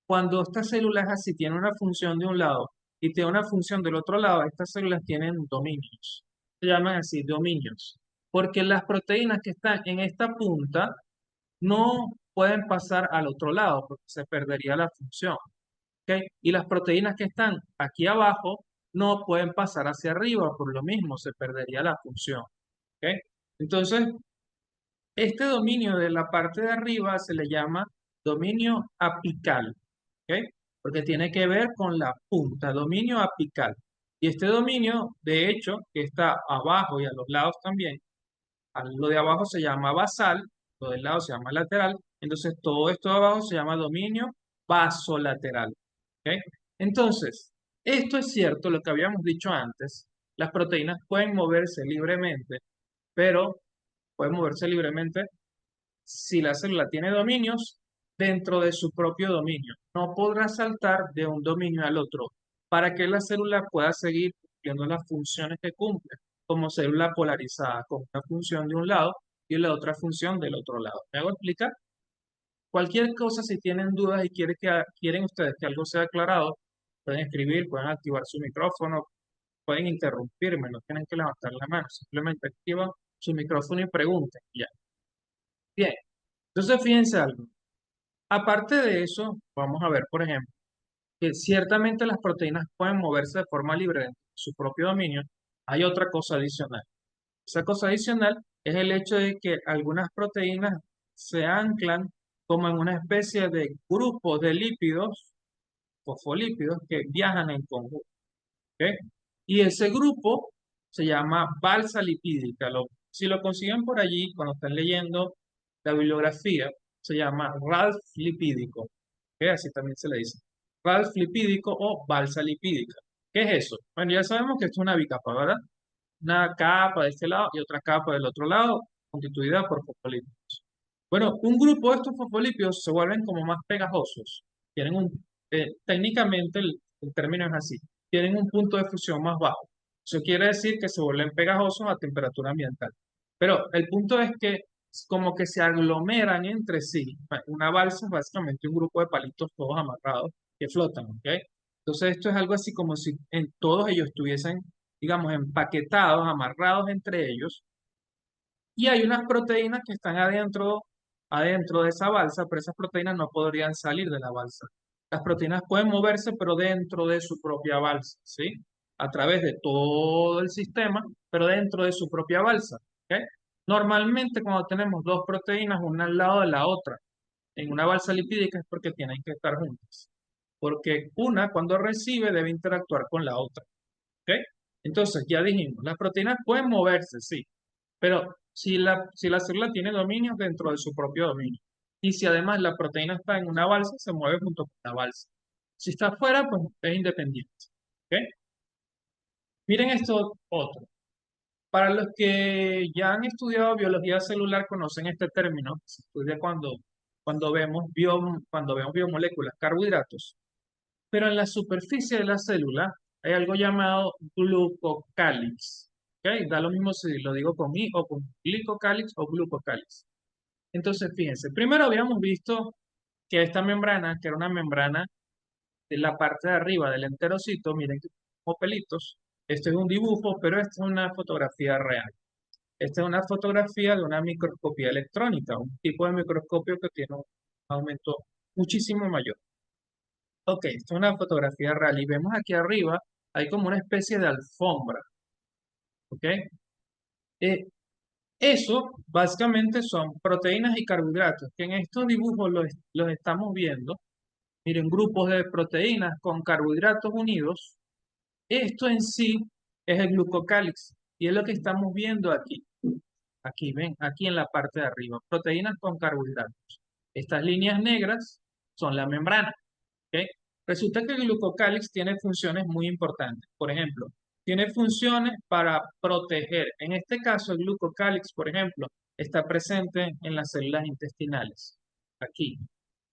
cuando esta célula es así, tiene una función de un lado y tiene una función del otro lado, estas células tienen dominios. Se llaman así dominios. Porque las proteínas que están en esta punta no pueden pasar al otro lado porque se perdería la función. ¿Ok? Y las proteínas que están aquí abajo no pueden pasar hacia arriba por lo mismo, se perdería la función. ¿Ok? Entonces, este dominio de la parte de arriba se le llama dominio apical, ¿ok? Porque tiene que ver con la punta, dominio apical. Y este dominio, de hecho, que está abajo y a los lados también, lo de abajo se llama basal, lo del lado se llama lateral, entonces todo esto de abajo se llama dominio basolateral, ¿ok? Entonces, esto es cierto, lo que habíamos dicho antes, las proteínas pueden moverse libremente, pero pueden moverse libremente si la célula tiene dominios dentro de su propio dominio. No podrá saltar de un dominio al otro para que la célula pueda seguir cumpliendo las funciones que cumple, como célula polarizada, con una función de un lado y la otra función del otro lado. ¿Me hago explicar? Cualquier cosa, si tienen dudas y quieren ustedes que algo sea aclarado, pueden escribir, pueden activar su micrófono, pueden interrumpirme, no tienen que levantar la mano, simplemente activan su micrófono y pregunten. Ya. Bien, entonces fíjense algo. Aparte de eso, vamos a ver, por ejemplo, que ciertamente las proteínas pueden moverse de forma libre dentro de su propio dominio. Hay otra cosa adicional. Esa cosa adicional es el hecho de que algunas proteínas se anclan como en una especie de grupo de lípidos, fosfolípidos, que viajan en conjunto. ¿Ok? Y ese grupo se llama balsa lipídica. Si lo consiguen por allí, cuando están leyendo la bibliografía, se llama Ralph lipídico. ¿Ok? Así también se le dice. Ralph lipídico o balsa lipídica. ¿Qué es eso? Bueno, ya sabemos que esto es una bicapa, ¿verdad? Una capa de este lado y otra capa del otro lado, constituida por fosfolípidos. Bueno, un grupo de estos fosfolípidos se vuelven como más pegajosos. Técnicamente el término es así, tienen un punto de fusión más bajo. Eso quiere decir que se vuelven pegajosos a temperatura ambiental. Pero el punto es que como que se aglomeran entre sí. Una balsa es básicamente un grupo de palitos todos amarrados que flotan, ¿ok? Entonces esto es algo así como si todos ellos estuviesen, digamos, empaquetados, amarrados entre ellos, y hay unas proteínas que están adentro de esa balsa, pero esas proteínas no podrían salir de la balsa. Las proteínas pueden moverse, pero dentro de su propia balsa, ¿sí? A través de todo el sistema, pero dentro de su propia balsa, ¿ok? Normalmente cuando tenemos dos proteínas una al lado de la otra en una balsa lipídica es porque tienen que estar juntas. Porque una cuando recibe debe interactuar con la otra, ¿ok? Entonces, ya dijimos, las proteínas pueden moverse, sí, pero si la célula tiene dominios dentro de su propio dominio, y si además la proteína está en una balsa, se mueve junto con la balsa. Si está afuera, pues es independiente. ¿Ok? Miren esto otro. Para los que ya han estudiado biología celular, conocen este término, se estudia cuando vemos biomoléculas, carbohidratos. Pero en la superficie de la célula hay algo llamado glucocálix. ¿Ok? Da lo mismo si lo digo con I o con glicocálix o glucocálix. Entonces, fíjense, primero habíamos visto que esta membrana, que era una membrana de la parte de arriba del enterocito, miren que como pelitos, esto es un dibujo, pero esta es una fotografía real. Esta es una fotografía de una microscopía electrónica, un tipo de microscopio que tiene un aumento muchísimo mayor. Ok, esta es una fotografía real y vemos aquí arriba, hay como una especie de alfombra, ¿ok? Eso básicamente son proteínas y carbohidratos, que en estos dibujos los estamos viendo. Miren, grupos de proteínas con carbohidratos unidos. Esto en sí es el glucocálix y es lo que estamos viendo aquí. Aquí, ven, aquí en la parte de arriba. Proteínas con carbohidratos. Estas líneas negras son la membrana. ¿Ok? Resulta que el glucocálix tiene funciones muy importantes. Por ejemplo, tiene funciones para proteger. En este caso, el glucocálix, por ejemplo, está presente en las células intestinales. Aquí.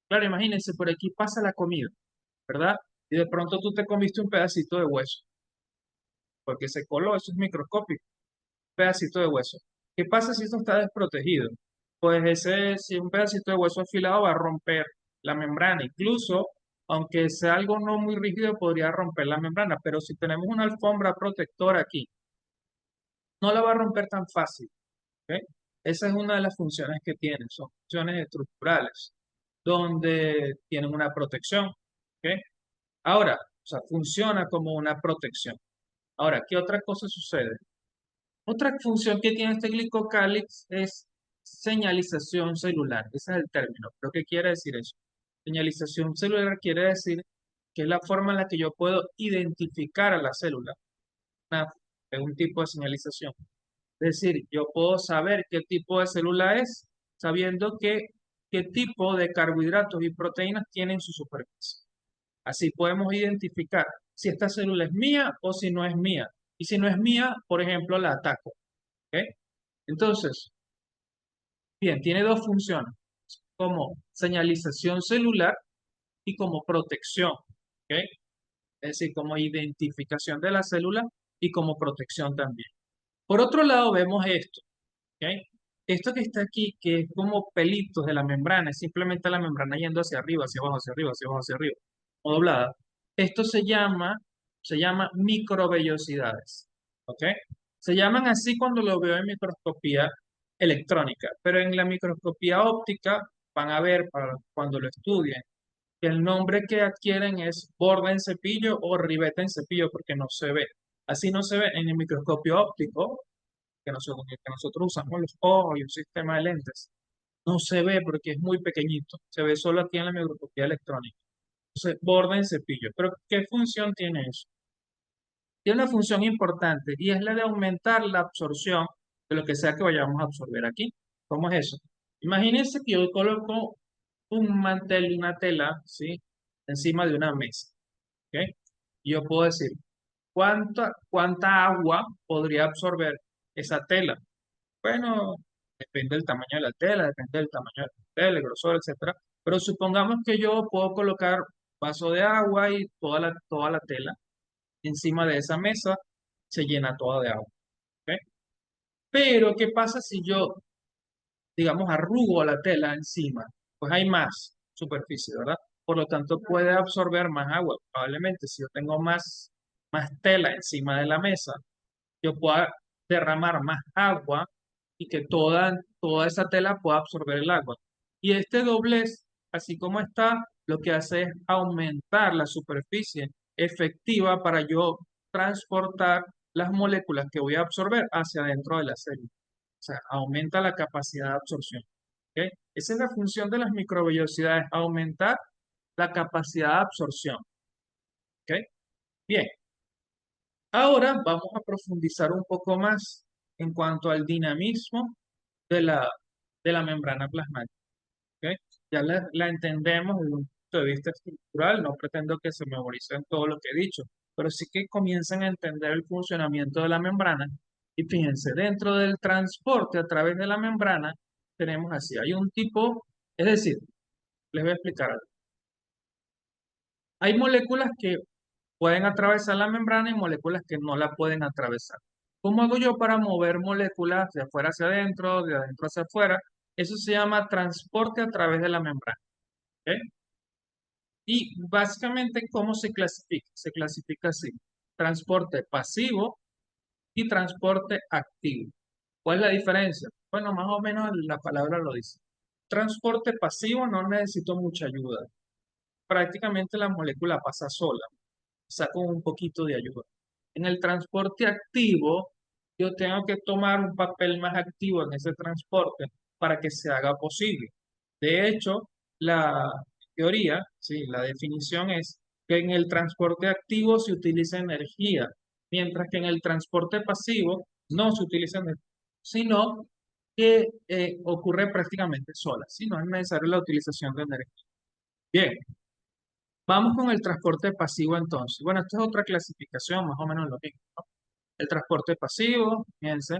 Claro, imagínense, por aquí pasa la comida, ¿verdad? Y de pronto tú te comiste un pedacito de hueso, porque se coló, eso es microscópico, un pedacito de hueso. ¿Qué pasa si esto está desprotegido? Pues si un pedacito de hueso afilado va a romper la membrana, incluso aunque sea algo no muy rígido, podría romper la membrana, pero si tenemos una alfombra protectora aquí, no la va a romper tan fácil, ¿ok? Esa es una de las funciones que tienen, son funciones estructurales, donde tienen una protección, ¿ok? Ahora, o sea, funciona como una protección. Ahora, ¿qué otra cosa sucede? Otra función que tiene este glicocálix es señalización celular. Ese es el término. ¿Pero qué quiere decir eso? Señalización celular quiere decir que es la forma en la que yo puedo identificar a la célula. Una- es un tipo de señalización. Es decir, yo puedo saber qué tipo de célula es, sabiendo qué tipo de carbohidratos y proteínas tienen en su superficie. Así podemos identificar si esta célula es mía o si no es mía. Y si no es mía, por ejemplo, la ataco. ¿Ok? Entonces, bien, tiene dos funciones, como señalización celular y como protección. ¿Ok? Es decir, como identificación de la célula y como protección también. Por otro lado, vemos esto. ¿Ok? Esto que está aquí, que es como pelitos de la membrana, es simplemente la membrana yendo hacia arriba, hacia abajo, hacia arriba, hacia abajo, hacia arriba, o doblada. Esto se llama microvellosidades. ¿Ok? Se llaman así cuando lo veo en microscopía electrónica, pero en la microscopía óptica van a ver para cuando lo estudien que el nombre que adquieren es borde en cepillo o ribete en cepillo porque no se ve. Así no se ve en el microscopio óptico que nosotros usamos los ojos y un sistema de lentes. No se ve porque es muy pequeñito. Se ve solo aquí en la microscopía electrónica. Entonces, borde en cepillo. Pero, ¿qué función tiene eso? Tiene una función importante y es la de aumentar la absorción de lo que sea que vayamos a absorber aquí. ¿Cómo es eso? Imagínense que yo coloco un mantel, una tela, ¿sí? Encima de una mesa. ¿Ok? Y yo puedo decir, ¿cuánta agua podría absorber esa tela? Bueno, depende del tamaño de la tela, depende del tamaño de la tela, el grosor, etcétera. Pero supongamos que yo puedo colocar vaso de agua y toda la tela encima de esa mesa se llena toda de agua. ¿Ok? Pero, ¿qué pasa si yo, digamos, arrugo la tela encima? Pues hay más superficie, ¿verdad? Por lo tanto, puede absorber más agua. Probablemente, si yo tengo más tela encima de la mesa, yo pueda derramar más agua y que toda esa tela pueda absorber el agua. Y este doblez, así como está, lo que hace es aumentar la superficie efectiva para yo transportar las moléculas que voy a absorber hacia adentro de la célula. O sea, aumenta la capacidad de absorción. ¿Ok? Esa es la función de las microvellosidades, aumentar la capacidad de absorción. ¿Ok? Bien, ahora vamos a profundizar un poco más en cuanto al dinamismo de la membrana plasmática. ¿Ok? Ya la entendemos desde un punto de vista estructural, no pretendo que se memoricen todo lo que he dicho, pero sí que comiencen a entender el funcionamiento de la membrana. Y fíjense, dentro del transporte a través de la membrana, tenemos así, hay un tipo, es decir, les voy a explicar algo. Hay moléculas que pueden atravesar la membrana y moléculas que no la pueden atravesar. ¿Cómo hago yo para mover moléculas de afuera hacia adentro, de adentro hacia afuera? Eso se llama transporte a través de la membrana. ¿Ok? Y básicamente, ¿cómo se clasifica? Se clasifica así: transporte pasivo y transporte activo. ¿Cuál es la diferencia? Bueno, más o menos la palabra lo dice. Transporte pasivo no necesito mucha ayuda. Prácticamente la molécula pasa sola, saco un poquito de ayuda. En el transporte activo, yo tengo que tomar un papel más activo en ese transporte para que se haga posible. De hecho, la teoría, sí, la definición es que en el transporte activo se utiliza energía, mientras que en el transporte pasivo no se utiliza energía, sino que ocurre prácticamente sola, si no es necesaria la utilización de energía. Bien, vamos con el transporte pasivo entonces. Bueno, esta es otra clasificación, más o menos lo mismo, ¿no? El transporte pasivo, fíjense.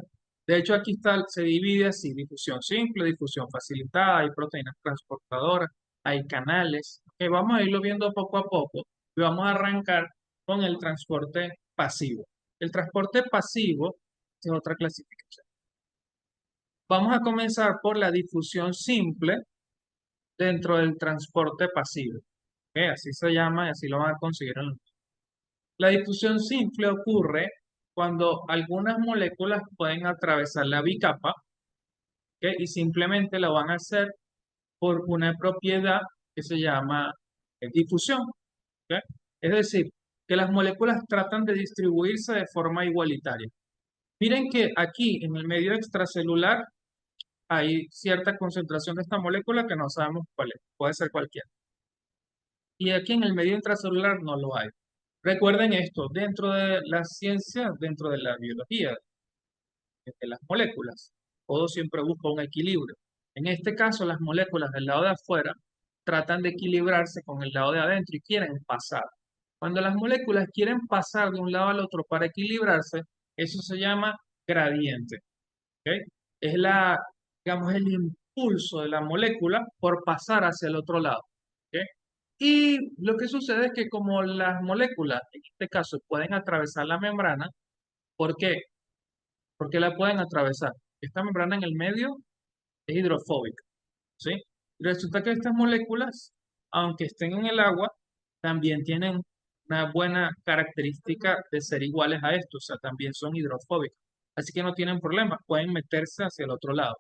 De hecho, aquí está, se divide así, difusión simple, difusión facilitada, hay proteínas transportadoras, hay canales. Que vamos a irlo viendo poco a poco y vamos a arrancar con el transporte pasivo. El transporte pasivo es otra clasificación. Vamos a comenzar por la difusión simple dentro del transporte pasivo. ¿Ok? Así se llama y así lo van a conseguir en la difusión simple ocurre cuando algunas moléculas pueden atravesar la bicapa, ¿ok? Y simplemente lo van a hacer por una propiedad que se llama difusión, ¿ok? Es decir, que las moléculas tratan de distribuirse de forma igualitaria. Miren que aquí en el medio extracelular hay cierta concentración de esta molécula que no sabemos cuál es, puede ser cualquiera. Y aquí en el medio intracelular no lo hay. Recuerden esto, dentro de la ciencia, dentro de la biología, de las moléculas, todo siempre busca un equilibrio. En este caso, las moléculas del lado de afuera tratan de equilibrarse con el lado de adentro y quieren pasar. Cuando las moléculas quieren pasar de un lado al otro para equilibrarse, eso se llama gradiente. ¿Ok? Es digamos, el impulso de la molécula por pasar hacia el otro lado. ¿Ok? Y lo que sucede es que como las moléculas, en este caso, pueden atravesar la membrana, ¿por qué? Porque la pueden atravesar. Esta membrana en el medio es hidrofóbica, ¿sí? Y resulta que estas moléculas, aunque estén en el agua, también tienen una buena característica de ser iguales a esto, o sea, también son hidrofóbicas. Así que no tienen problemas, pueden meterse hacia el otro lado.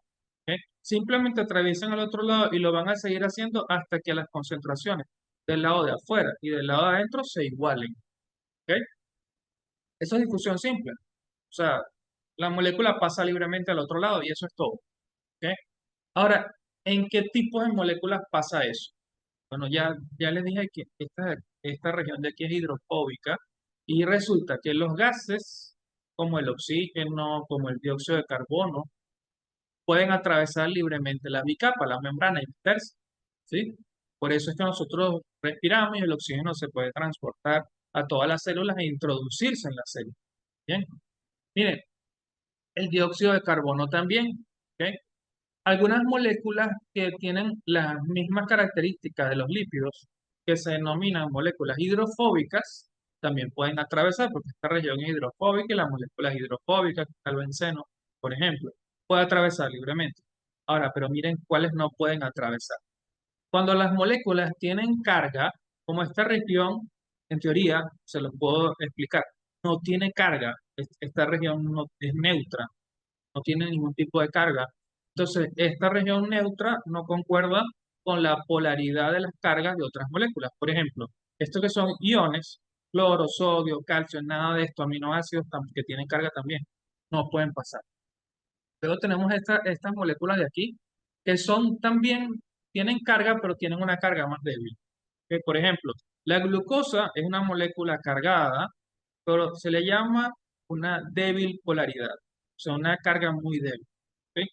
¿Ok? Simplemente atraviesan al otro lado y lo van a seguir haciendo hasta que las concentraciones del lado de afuera y del lado de adentro se igualen. ¿Ok? Eso es difusión simple. O sea, la molécula pasa libremente al otro lado y eso es todo. ¿Ok? Ahora, ¿en qué tipos de moléculas pasa eso? Bueno, ya les dije que esta región de aquí es hidrofóbica y resulta que los gases, como el oxígeno, como el dióxido de carbono, pueden atravesar libremente la bicapa, la membrana y meterse, ¿sí? Por eso es que nosotros respiramos y el oxígeno se puede transportar a todas las células e introducirse en las células. Bien, miren, el dióxido de carbono también, ¿ok? Algunas moléculas que tienen las mismas características de los lípidos, que se denominan moléculas hidrofóbicas, también pueden atravesar, porque esta región es hidrofóbica y las moléculas hidrofóbicas, que está el benceno, por ejemplo, puede atravesar libremente. Ahora, pero miren cuáles no pueden atravesar. Cuando las moléculas tienen carga, como esta región, en teoría, se los puedo explicar, no tiene carga, esta región no, es neutra, no tiene ningún tipo de carga. Entonces, esta región neutra no concuerda con la polaridad de las cargas de otras moléculas. Por ejemplo, estos que son iones, cloro, sodio, calcio, nada de esto, aminoácidos que tienen carga también, no pueden pasar. Luego tenemos estas moléculas de aquí, que son también, tienen carga, pero tienen una carga más débil. Que, por ejemplo, la glucosa es una molécula cargada, pero se le llama una débil polaridad, o sea, una carga muy débil. ¿Ok?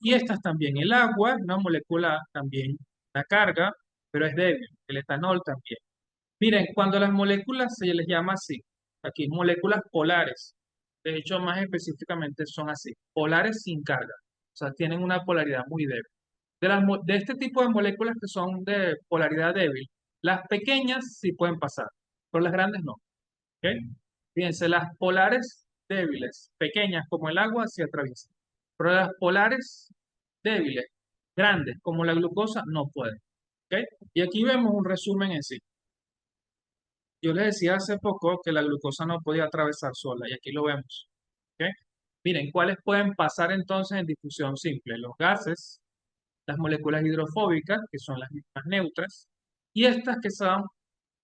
Y estas también, el agua es una molécula también, una carga, pero es débil, el etanol también. Miren, cuando las moléculas se les llama así, aquí moléculas polares, de hecho más específicamente son así, polares sin carga, o sea, tienen una polaridad muy débil. De este tipo de moléculas que son de polaridad débil, las pequeñas sí pueden pasar, pero las grandes no. ¿Ok? Fíjense, las polares débiles, pequeñas como el agua, sí atraviesan. Pero las polares débiles, grandes como la glucosa, no pueden. ¿Ok? Y aquí vemos un resumen en sí. Yo les decía hace poco que la glucosa no podía atravesar sola, y aquí lo vemos. ¿Ok? Miren, ¿cuáles pueden pasar entonces en difusión simple? Los gases, las moléculas hidrofóbicas, que son las mismas neutras, y estas que son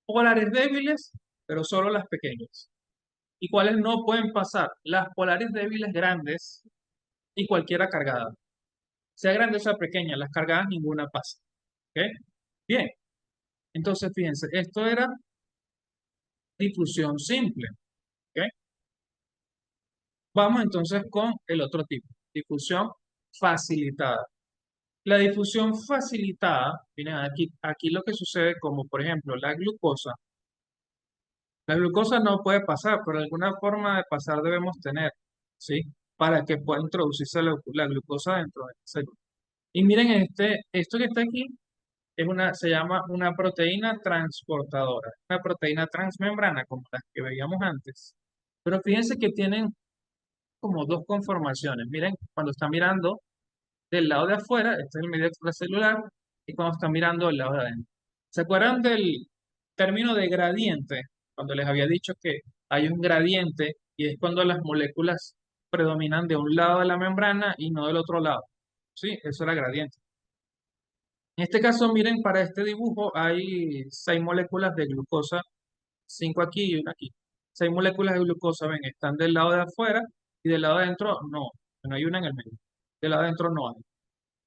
polares débiles, pero solo las pequeñas. y cuáles no pueden pasar. Las polares débiles grandes y cualquiera cargada. Sea grande o sea pequeña, las cargadas ninguna pasa. ¿Ok? Bien, entonces fíjense, esto era difusión simple. ¿Ok? Vamos entonces con el otro tipo, difusión facilitada. La difusión facilitada, miren, aquí lo que sucede como por ejemplo la glucosa no puede pasar, pero alguna forma de pasar debemos tener, ¿sí? Para que pueda introducirse la glucosa dentro de la célula. Y miren, esto que está aquí se llama una proteína transportadora, una proteína transmembrana como las que veíamos antes. Pero fíjense que tienen como dos conformaciones. Miren, cuando están mirando del lado de afuera, este es el medio extracelular, y cuando están mirando del lado de adentro. ¿Se acuerdan del término de gradiente? Cuando les había dicho que hay un gradiente y es cuando las moléculas predominan de un lado de la membrana y no del otro lado. Sí, eso era gradiente. En este caso, miren, para este dibujo hay 6 moléculas de glucosa, 5 aquí y una aquí. 6 moléculas de glucosa, ven, están del lado de afuera y del lado de adentro no hay una en el medio. Del lado de adentro no hay.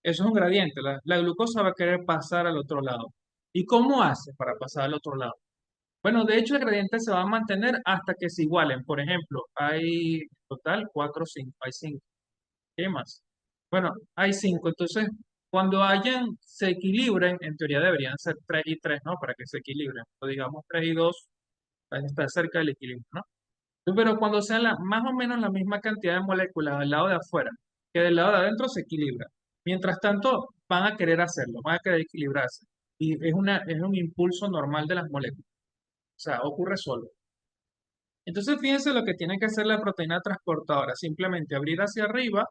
Eso es un gradiente. La glucosa va a querer pasar al otro lado. ¿Y cómo hace para pasar al otro lado? Bueno, de hecho el gradiente se va a mantener hasta que se igualen. Por ejemplo, hay total 4, 5, hay 5. ¿Qué más? Bueno, hay 5. Entonces, cuando se equilibren, en teoría deberían ser 3 y 3, ¿no? Para que se equilibren. O digamos 3 y 2, está cerca del equilibrio, ¿no? Pero cuando sean más o menos la misma cantidad de moléculas del lado de afuera que del lado de adentro, se equilibra. Mientras tanto, van a querer hacerlo, van a querer equilibrarse. Y es un impulso normal de las moléculas. O sea, ocurre solo. Entonces, fíjense lo que tiene que hacer la proteína transportadora. Simplemente abrir hacia arriba,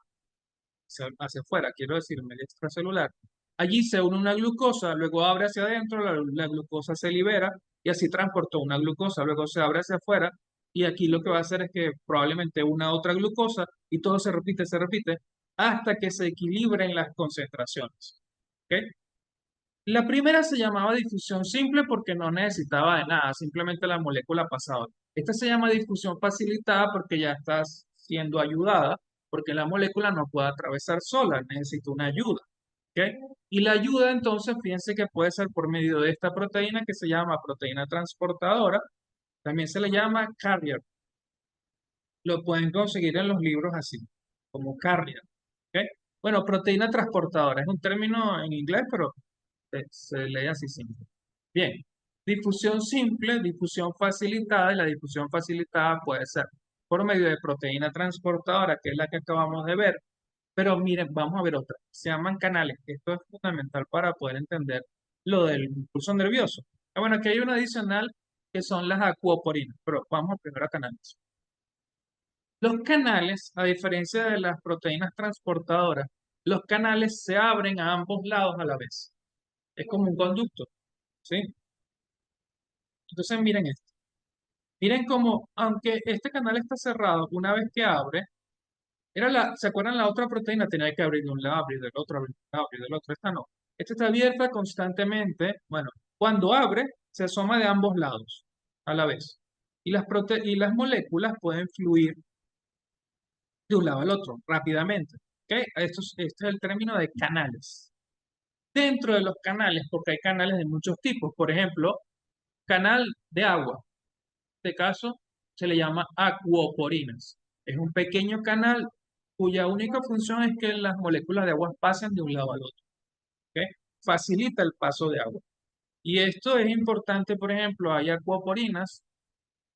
hacia afuera, quiero decir, medio extracelular. Allí se une una glucosa, luego abre hacia adentro, la glucosa se libera y así transportó una glucosa, luego se abre hacia afuera y aquí lo que va a hacer es que probablemente una otra glucosa y todo se repite hasta que se equilibren las concentraciones. ¿Ok? La primera se llamaba difusión simple porque no necesitaba de nada, simplemente la molécula pasaba. Esta se llama difusión facilitada porque ya está siendo ayudada, porque la molécula no puede atravesar sola, necesita una ayuda. ¿Ok? Y la ayuda entonces, fíjense que puede ser por medio de esta proteína que se llama proteína transportadora, también se le llama carrier. Lo pueden conseguir en los libros así, como carrier. ¿Ok? Bueno, proteína transportadora es un término en inglés, pero se lee así simple. Bien, difusión simple, difusión facilitada, y la difusión facilitada puede ser por medio de proteína transportadora, que es la que acabamos de ver, pero miren, vamos a ver otra. Se llaman canales. Esto es fundamental para poder entender lo del impulso nervioso. Bueno, aquí hay una adicional que son las acuoporinas, pero vamos primero a canales. Los canales, a diferencia de las proteínas transportadoras, los canales se abren a ambos lados a la vez. Es como un conducto, ¿sí? Entonces miren esto. Miren cómo, aunque este canal está cerrado, una vez que abre, ¿se acuerdan la otra proteína? Tenía que abrir de un lado, abrir del otro, abrir del lado, abrir del otro. Esta no. Esta está abierta constantemente. Bueno, cuando abre, se asoma de ambos lados a la vez. Y las moléculas pueden fluir de un lado al otro rápidamente. ¿Ok? Este es el término de canales. Dentro de los canales, porque hay canales de muchos tipos. Por ejemplo, canal de agua. En este caso se le llama acuoporinas. Es un pequeño canal cuya única función es que las moléculas de agua pasen de un lado al otro. ¿Ok? Facilita el paso de agua. Y esto es importante, por ejemplo, hay acuoporinas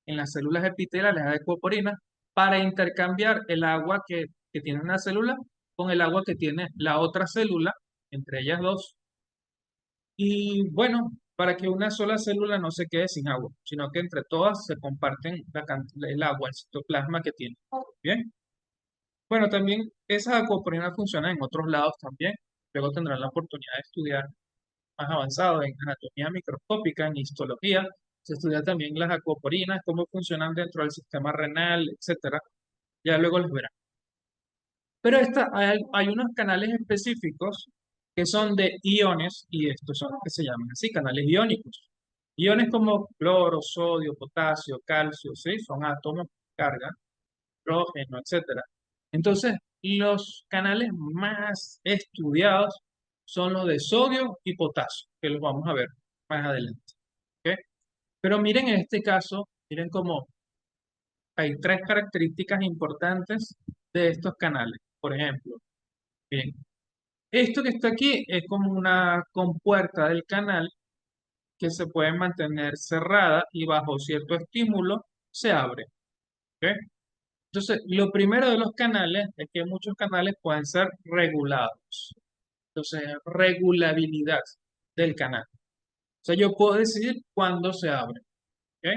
en las células epiteliales, hay acuoporinas para intercambiar el agua que tiene una célula con el agua que tiene la otra célula, entre ellas dos. Y bueno, para que una sola célula no se quede sin agua, sino que entre todas se comparten el agua, el citoplasma que tiene. Bien. Bueno, también esas acuoporinas funcionan en otros lados también. Luego tendrán la oportunidad de estudiar más avanzado en anatomía microscópica, en histología. Se estudia también las acuoporinas, cómo funcionan dentro del sistema renal, etcétera. Ya luego les verán. Pero hay unos canales específicos que son de iones y estos son los que se llaman así, canales iónicos. Iones como cloro, sodio, potasio, calcio, ¿sí? Son átomos carga, hidrógeno, etcétera. Entonces, los canales más estudiados son los de sodio y potasio, que los vamos a ver más adelante. ¿Ok? Pero miren en este caso, miren cómo hay tres características importantes de estos canales. Por ejemplo, miren, esto que está aquí es como una compuerta del canal que se puede mantener cerrada y bajo cierto estímulo se abre. ¿Ok? Entonces, lo primero de los canales es que muchos canales pueden ser regulados. Entonces, regulabilidad del canal. O sea, yo puedo decidir cuándo se abre. ¿Ok?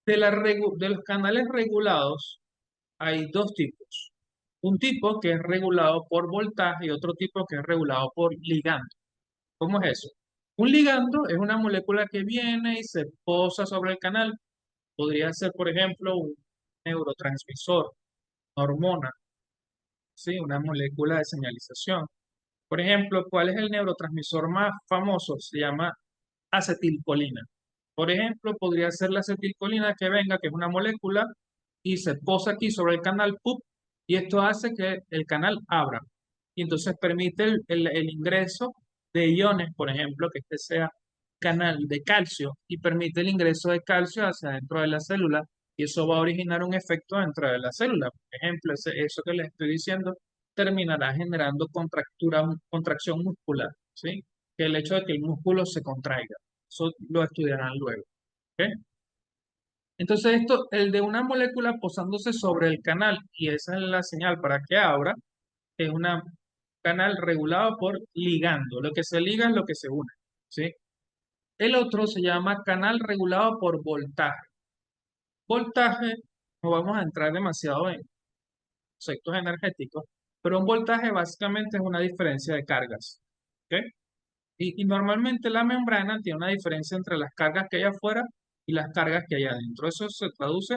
De los canales regulados hay dos tipos. Un tipo que es regulado por voltaje y otro tipo que es regulado por ligando. ¿Cómo es eso? Un ligando es una molécula que viene y se posa sobre el canal. Podría ser, por ejemplo, un neurotransmisor, una hormona, ¿sí? Una molécula de señalización. Por ejemplo, ¿cuál es el neurotransmisor más famoso? Se llama acetilcolina. Por ejemplo, podría ser la acetilcolina que venga, que es una molécula, y se posa aquí sobre el canal PUP, y esto hace que el canal abra. Y entonces permite el ingreso de iones, por ejemplo, que este sea canal de calcio, y permite el ingreso de calcio hacia dentro de la célula, y eso va a originar un efecto dentro de la célula. Por ejemplo, eso que les estoy diciendo terminará generando contracción muscular, ¿sí? Que el hecho de que el músculo se contraiga. Eso lo estudiarán luego. ¿Ok? Entonces, el de una molécula posándose sobre el canal, y esa es la señal para que abra, es un canal regulado por ligando. Lo que se liga es lo que se une. ¿Sí? El otro se llama canal regulado por voltaje. Voltaje, no vamos a entrar demasiado en conceptos energéticos, pero un voltaje básicamente es una diferencia de cargas. ¿Ok? Y normalmente la membrana tiene una diferencia entre las cargas que hay afuera y las cargas que hay adentro. Eso se traduce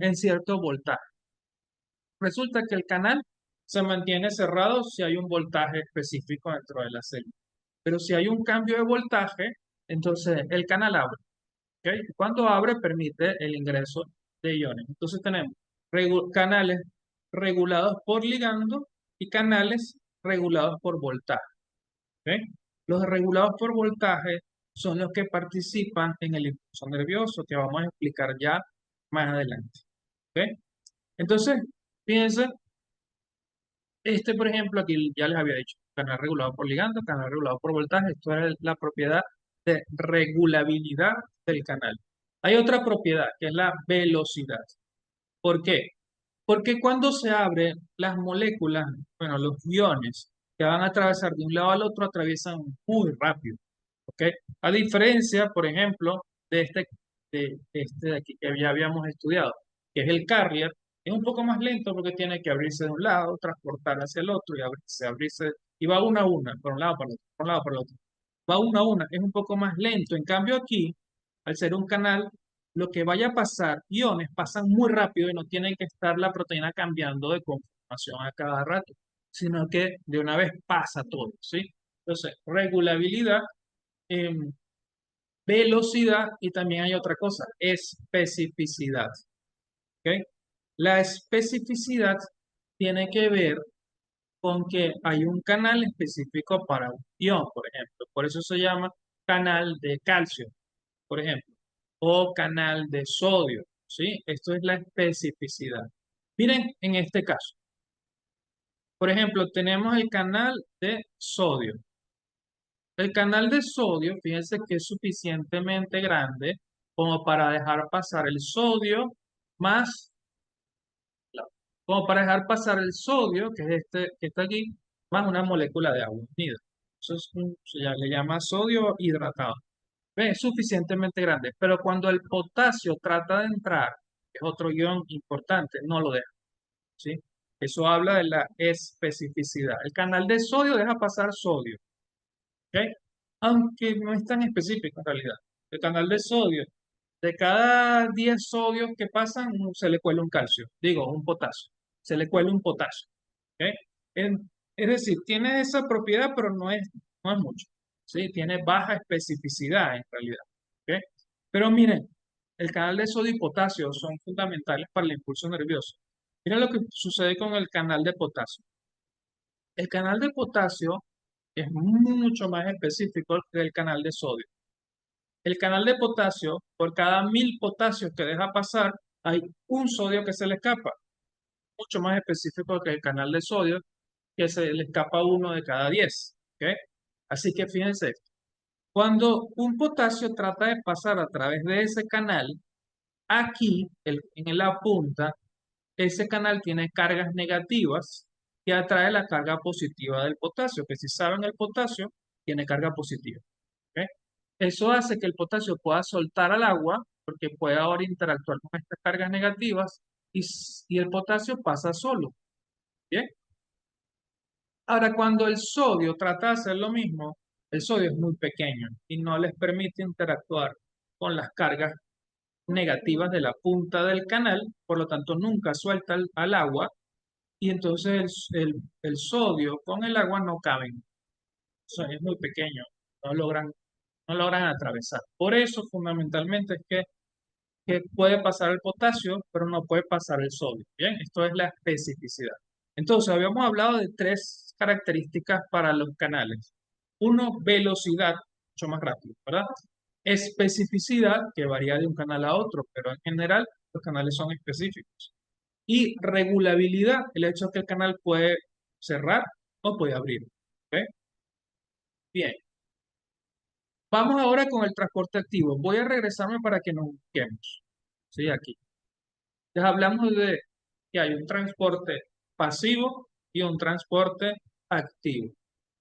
en cierto voltaje. Resulta que el canal se mantiene cerrado si hay un voltaje específico dentro de la célula. Pero si hay un cambio de voltaje, entonces el canal abre. ¿Ok? Cuando abre, permite el ingreso de iones. Entonces tenemos canales regulados por ligando y canales regulados por voltaje. ¿Ok? Los regulados por voltaje son los que participan en el impulso nervioso, que vamos a explicar ya más adelante. ¿Ok? Entonces, fíjense, por ejemplo, aquí ya les había dicho, canal regulado por ligando, canal regulado por voltaje, esto es la propiedad de regulabilidad del canal. Hay otra propiedad, que es la velocidad. ¿Por qué? Porque cuando se abren las moléculas, bueno, los iones que van a atravesar de un lado al otro, atraviesan muy rápido. ¿Ok? A diferencia, por ejemplo, de este de aquí que ya habíamos estudiado, que es el carrier, es un poco más lento porque tiene que abrirse de un lado, transportar hacia el otro y abrirse, y va una a una, por un lado para el otro, por un lado para el otro. Va una a una, es un poco más lento. En cambio aquí, al ser un canal, lo que vaya a pasar, iones pasan muy rápido y no tienen que estar la proteína cambiando de conformación a cada rato, sino que de una vez pasa todo, ¿sí? Entonces, regulabilidad, em, velocidad y también hay otra cosa, especificidad. ¿Ok? La especificidad tiene que ver con que hay un canal específico para un ion, por ejemplo. Por eso se llama canal de calcio, por ejemplo, o canal de sodio, ¿sí? Esto es la especificidad. Miren, en este caso, por ejemplo, tenemos el canal de sodio. El canal de sodio, fíjense que es suficientemente grande como para dejar pasar el sodio más, como para dejar pasar el sodio, que es este que está aquí, más una molécula de agua unida. Eso le llama sodio hidratado. ¿Ve? Es suficientemente grande, pero cuando el potasio trata de entrar, que es otro ion importante, no lo deja, ¿sí? Eso habla de la especificidad. El canal de sodio deja pasar sodio. ¿Ok? Aunque no es tan específico en realidad. El canal de sodio, de cada 10 sodios que pasan, se le cuela un calcio, digo, un potasio, se le cuela un potasio. ¿Ok? Es decir, tiene esa propiedad, pero no es mucho. ¿Sí? Tiene baja especificidad en realidad. ¿Ok? Pero miren, el canal de sodio y potasio son fundamentales para el impulso nervioso. Mira lo que sucede con el canal de potasio. El canal de potasio es mucho más específico que el canal de sodio. El canal de potasio, por cada 1000 potasios que deja pasar, hay un sodio que se le escapa, mucho más específico que el canal de sodio, que se le escapa uno de cada 10. ¿Ok? Así que fíjense, cuando un potasio trata de pasar a través de ese canal, aquí en la punta, ese canal tiene cargas negativas que atrae la carga positiva del potasio, que si saben el potasio tiene carga positiva. ¿Ok? Eso hace que el potasio pueda soltar al agua porque puede ahora interactuar con estas cargas negativas y el potasio pasa solo. ¿Bien? Ahora, cuando el sodio trata de hacer lo mismo, el sodio es muy pequeño y no les permite interactuar con las cargas negativas de la punta del canal, por lo tanto nunca suelta al agua y entonces el sodio con el agua no caben. Es muy pequeño, no logran, no logran atravesar. Por eso fundamentalmente es que puede pasar el potasio, pero no puede pasar el sodio. Bien, esto es la especificidad. Entonces, habíamos hablado de tres características para los canales. Uno, velocidad, mucho más rápido, ¿verdad? Especificidad, que varía de un canal a otro, pero en general los canales son específicos. Y regulabilidad, el hecho de que el canal puede cerrar o puede abrir. ¿Ok? Bien, vamos ahora con el transporte activo. Voy a regresarme para que nos busquemos. Sí, aquí. Les hablamos de que hay un transporte pasivo y un transporte activo.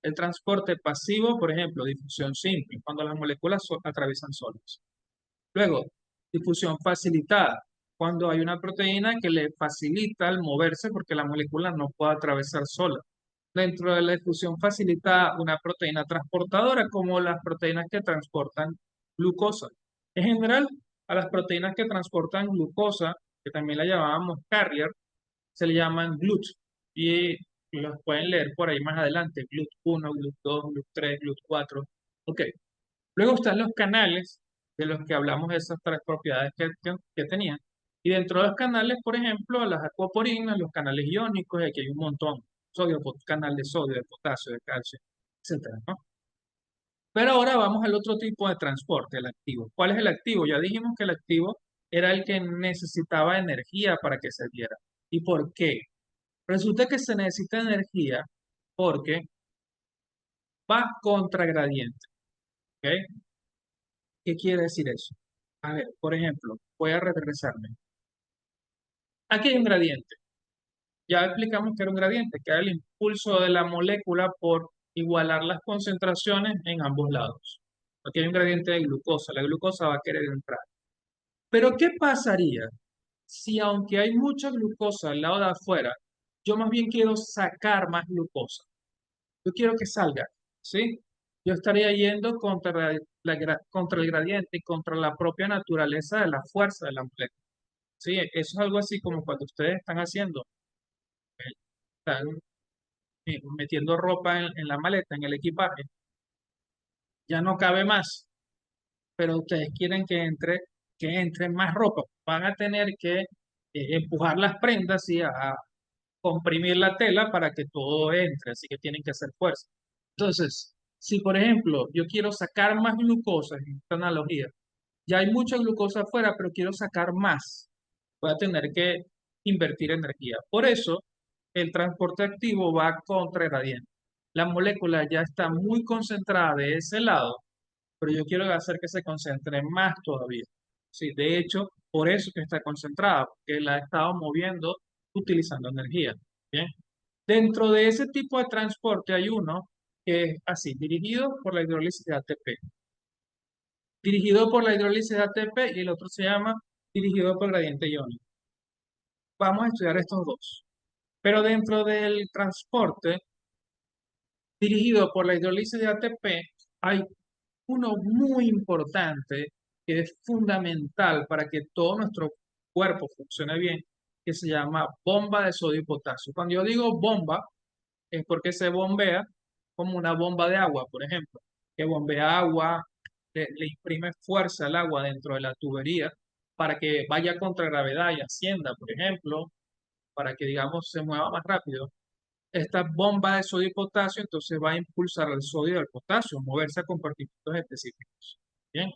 El transporte pasivo, por ejemplo, difusión simple, cuando las moléculas atraviesan solas. Luego, difusión facilitada, cuando hay una proteína que le facilita el moverse porque la molécula no puede atravesar sola. Dentro de la difusión facilitada, una proteína transportadora, como las proteínas que transportan glucosa. En general, a las proteínas que transportan glucosa, que también la llamábamos carrier, se le llaman GLUT. Y los pueden leer por ahí más adelante. GLUT1, GLUT2, GLUT3, GLUT4. Ok. Luego están los canales, de los que hablamos de esas tres propiedades que tenían. Y dentro de los canales, por ejemplo, las acuaporinas, los canales iónicos, y aquí hay un montón. Sodio, canal de sodio, de potasio, de calcio, etcétera, ¿no? Pero ahora vamos al otro tipo de transporte, el activo. ¿Cuál es el activo? Ya dijimos que el activo era el que necesitaba energía para que se diera. ¿Y por qué? Resulta que se necesita energía porque va contra gradiente. ¿Ok? ¿Qué quiere decir eso? A ver, por ejemplo, voy a regresarme. Aquí hay un gradiente. Ya explicamos que era un gradiente, que era el impulso de la molécula por igualar las concentraciones en ambos lados. Aquí hay un gradiente de glucosa. La glucosa va a querer entrar. Pero ¿qué pasaría si aunque hay mucha glucosa al lado de afuera, yo más bien quiero sacar más glucosa? Yo quiero que salga, ¿sí? Yo estaría yendo contra el gradiente y contra la propia naturaleza de la fuerza de la molécula. Sí, eso es algo así como cuando ustedes están haciendo, están metiendo ropa en la maleta, en el equipaje, ya no cabe más, pero ustedes quieren que entre más ropa. Van a tener que empujar las prendas y a comprimir la tela para que todo entre, así que tienen que hacer fuerza. Entonces, si por ejemplo yo quiero sacar más glucosa, en esta analogía, ya hay mucha glucosa afuera, pero quiero sacar más, voy a tener que invertir energía. Por eso, el transporte activo va contra gradiente. La molécula ya está muy concentrada de ese lado, pero yo quiero hacer que se concentre más todavía. Sí, de hecho, por eso que está concentrada, porque la he estado moviendo utilizando energía. Bien. Dentro de ese tipo de transporte hay uno que es así, dirigido por la hidrólisis de ATP. Dirigido por la hidrólisis de ATP y el otro se llama dirigido por gradiente iónico. Vamos a estudiar estos dos. Pero dentro del transporte dirigido por la hidrólisis de ATP hay uno muy importante que es fundamental para que todo nuestro cuerpo funcione bien, que se llama bomba de sodio y potasio. Cuando yo digo bomba, es porque se bombea como una bomba de agua, por ejemplo, que bombea agua, le imprime fuerza al agua dentro de la tubería. para que vaya contra gravedad y ascienda, por ejemplo, para que, digamos, se mueva más rápido. Esta bomba de sodio y potasio entonces va a impulsar al sodio y al potasio, moverse a compartimentos específicos. Bien.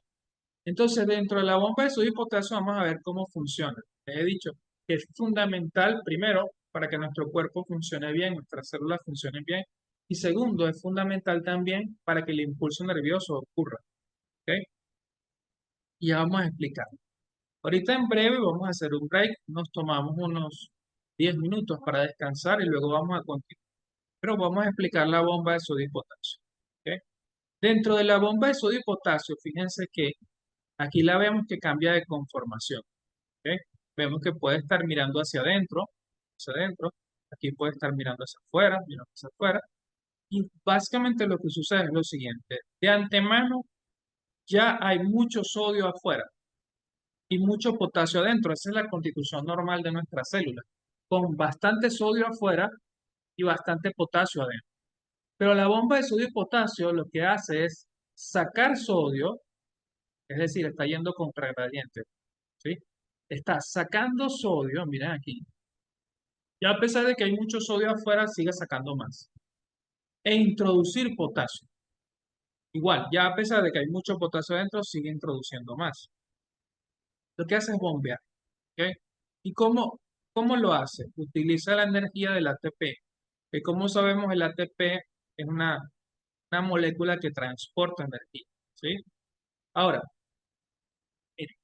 Entonces, dentro de la bomba de sodio y potasio vamos a ver cómo funciona. Les he dicho que es fundamental, primero, para que nuestro cuerpo funcione bien, nuestras células funcionen bien. Y segundo, es fundamental también para que el impulso nervioso ocurra. ¿Ok? Y ya vamos a explicar. Ahorita en breve vamos a hacer un break, nos tomamos unos 10 minutos para descansar y luego vamos a continuar. Pero vamos a explicar la bomba de sodio y potasio. ¿Ok? Dentro de la bomba de sodio y potasio, fíjense que aquí la vemos que cambia de conformación. ¿Ok? Vemos que puede estar mirando hacia adentro, aquí puede estar mirando hacia afuera, mirando hacia afuera. Y básicamente lo que sucede es lo siguiente. De antemano ya hay mucho sodio afuera y mucho potasio adentro. Esa es la constitución normal de nuestras células, con bastante sodio afuera y bastante potasio adentro. Pero la bomba de sodio y potasio lo que hace es sacar sodio, es decir, está yendo contra gradiente, ¿sí? Está sacando sodio, miren aquí, y a pesar de que hay mucho sodio afuera, sigue sacando más. E introducir potasio. Igual, ya a pesar de que hay mucho potasio adentro, sigue introduciendo más. Lo que hace es bombear, ¿ok? ¿Y cómo lo hace? Utiliza la energía del ATP. Que como sabemos, el ATP es una molécula que transporta energía, ¿sí? Ahora, miren,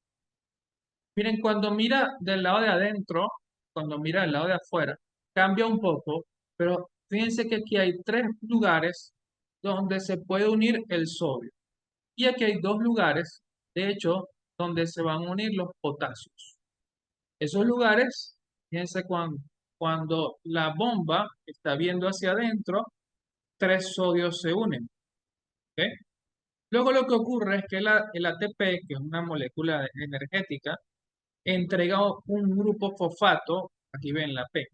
miren, cuando mira del lado de adentro, cuando mira del lado de afuera, cambia un poco, pero fíjense que aquí hay tres lugares donde se puede unir el sodio. Y aquí hay dos lugares, de hecho, donde se van a unir los potasios. Esos lugares, fíjense cuando la bomba está viendo hacia adentro, tres sodios se unen. ¿Ok? Luego lo que ocurre es que el ATP, que es una molécula energética, entrega un grupo fosfato, aquí ven la P,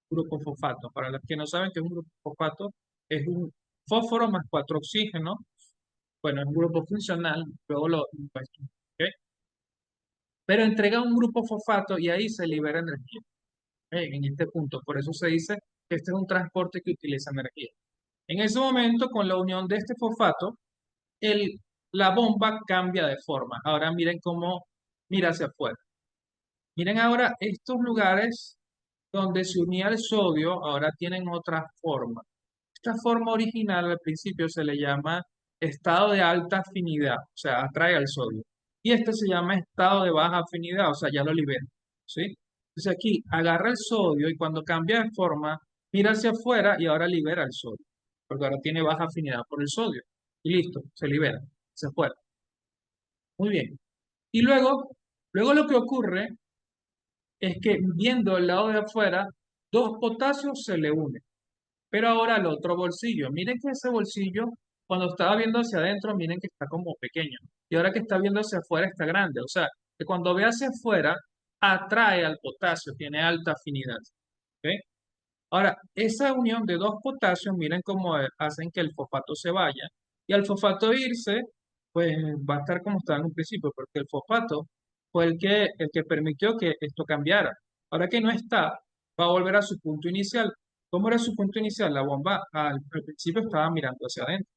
grupo fosfato. Para los que no saben qué es un grupo fosfato, es un fósforo más cuatro oxígenos. Bueno, es un grupo funcional, luego pues, ¿ok? Pero entrega un grupo fosfato y ahí se libera energía, en este punto. Por eso se dice que este es un transporte que utiliza energía. En ese momento, con la unión de este fosfato, el, la bomba cambia de forma. Ahora miren cómo mira hacia afuera. Miren ahora estos lugares donde se unía el sodio, ahora tienen otra forma. Esta forma original al principio se le llama estado de alta afinidad, o sea, atrae al sodio. Y este se llama estado de baja afinidad, o sea, ya lo libera, ¿sí? Entonces aquí agarra el sodio y cuando cambia de forma, mira hacia afuera y ahora libera el sodio, porque ahora tiene baja afinidad por el sodio. Y listo, se libera, se fuera. Muy bien. Y luego lo que ocurre es que viendo el lado de afuera, dos potasios se le unen. Pero ahora el otro bolsillo. Miren que ese bolsillo, cuando estaba viendo hacia adentro, miren que está como pequeño. Y ahora que está viendo hacia afuera está grande. O sea, que cuando ve hacia afuera, atrae al potasio, tiene alta afinidad. ¿Ok? Ahora, esa unión de dos potasios, miren cómo hacen que el fosfato se vaya. Y al fosfato irse, pues va a estar como estaba en un principio, porque el fosfato fue el que permitió que esto cambiara. Ahora que no está, va a volver a su punto inicial. ¿Cómo era su punto inicial? La bomba al principio estaba mirando hacia adentro.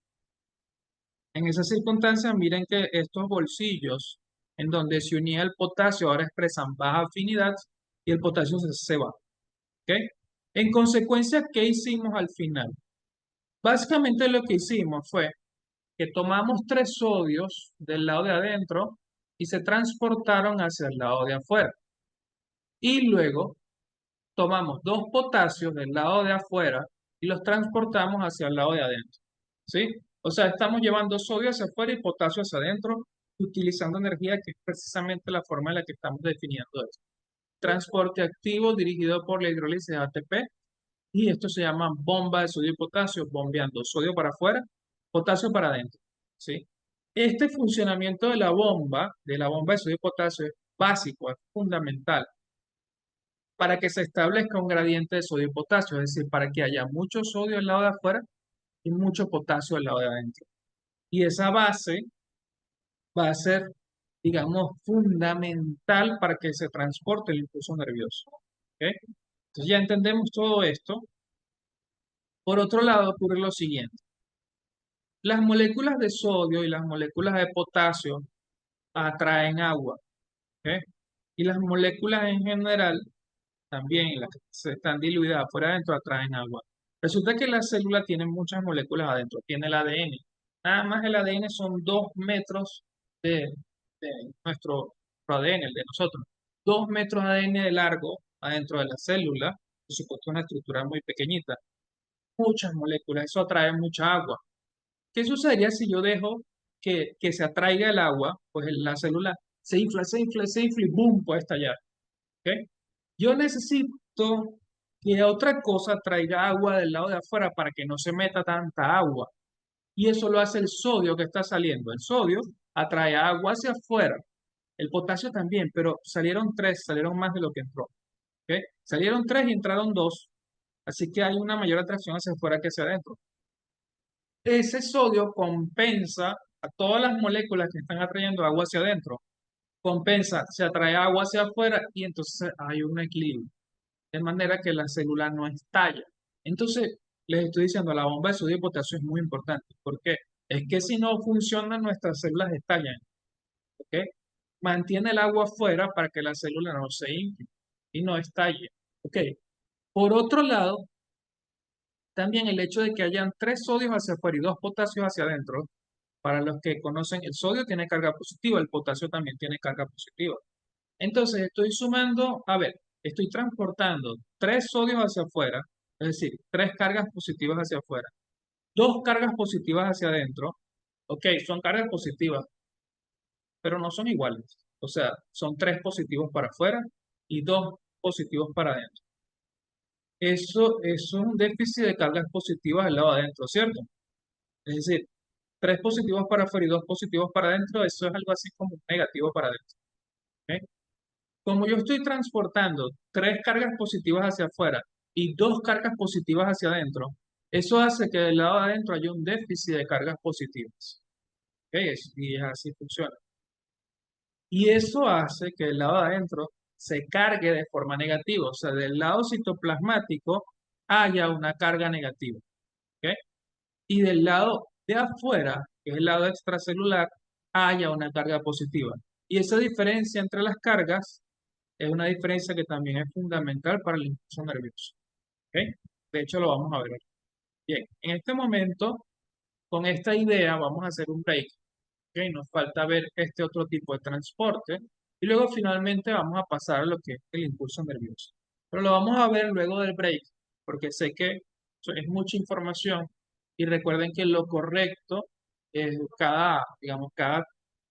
En esas circunstancias, miren que estos bolsillos en donde se unía el potasio ahora expresan baja afinidad y el potasio se va. ¿Ok? En consecuencia, ¿qué hicimos al final? Básicamente lo que hicimos fue que tomamos tres sodios del lado de adentro y se transportaron hacia el lado de afuera. Y luego tomamos dos potasios del lado de afuera y los transportamos hacia el lado de adentro. ¿Sí? O sea, estamos llevando sodio hacia afuera y potasio hacia adentro, utilizando energía que es precisamente la forma en la que estamos definiendo esto. Transporte activo dirigido por la hidrólisis de ATP y esto se llama bomba de sodio y potasio, bombeando sodio para afuera, potasio para adentro. ¿Sí? Este funcionamiento de la bomba de sodio y potasio es básico, es fundamental para que se establezca un gradiente de sodio y potasio, es decir, para que haya mucho sodio al lado de afuera y mucho potasio al lado de adentro. Y esa base va a ser digamos, fundamental para que se transporte el impulso nervioso. ¿Ok? Entonces ya entendemos todo esto. Por otro lado, ocurre lo siguiente. Las moléculas de sodio y las moléculas de potasio atraen agua. ¿Ok? Y las moléculas en general, también las que se están diluidas afuera adentro, atraen agua. Resulta que la célula tiene muchas moléculas adentro. Tiene el ADN. Nada más el ADN son 2 metros de, de nuestro ADN, el de nosotros. 2 metros de ADN de largo adentro de la célula. Por supuesto, una estructura muy pequeñita. Muchas moléculas. Eso atrae mucha agua. ¿Qué sucedería si yo dejo que se atraiga el agua? Pues la célula se infla, se infla, se infla y ¡boom! Puede estallar. ¿Ok? Yo necesito que otra cosa traiga agua del lado de afuera para que no se meta tanta agua. Y eso lo hace el sodio que está saliendo. El sodio atrae agua hacia afuera. El potasio también, pero salieron tres, salieron más de lo que entró. ¿Ok? Salieron tres y entraron dos. Así que hay una mayor atracción hacia afuera que hacia adentro. Ese sodio compensa a todas las moléculas que están atrayendo agua hacia adentro. Compensa, se atrae agua hacia afuera y entonces hay un equilibrio. De manera que la célula no estalla. Entonces, les estoy diciendo, la bomba de sodio y potasio es muy importante. ¿Por qué? Es que si no funciona, nuestras células estallan. ¿Ok? Mantiene el agua afuera para que la célula no se infle y no estalle. ¿Ok? Por otro lado, también el hecho de que hayan 3 sodios hacia afuera y 2 potasios hacia adentro, para los que conocen, el sodio tiene carga positiva, el potasio también tiene carga positiva. Entonces estoy sumando, a ver, estoy transportando 3 sodios hacia afuera, es decir, 3 cargas positivas hacia afuera, 2 cargas positivas hacia adentro. Ok, son cargas positivas, pero no son iguales. O sea, son 3 positivos para afuera y 2 positivos para adentro. Eso es un déficit de cargas positivas al lado de adentro, ¿cierto? Es decir, 3 positivos para afuera y 2 positivos para adentro, eso es algo así como un negativo para adentro. ¿Ok? Como yo estoy transportando 3 cargas positivas hacia afuera y 2 cargas positivas hacia adentro, eso hace que del lado de adentro haya un déficit de cargas positivas. ¿Ok? Y así funciona. Y eso hace que del lado de adentro se cargue de forma negativa. O sea, del lado citoplasmático haya una carga negativa. ¿Ok? Y del lado de afuera, que es el lado extracelular, haya una carga positiva. Y esa diferencia entre las cargas es una diferencia que también es fundamental para el impulso nervioso. ¿Ok? De hecho, lo vamos a ver. Bien, en este momento, con esta idea, vamos a hacer un break. ¿Ok? Nos falta ver este otro tipo de transporte y luego finalmente vamos a pasar a lo que es el impulso nervioso. Pero lo vamos a ver luego del break, porque sé que es mucha información y recuerden que lo correcto es digamos, cada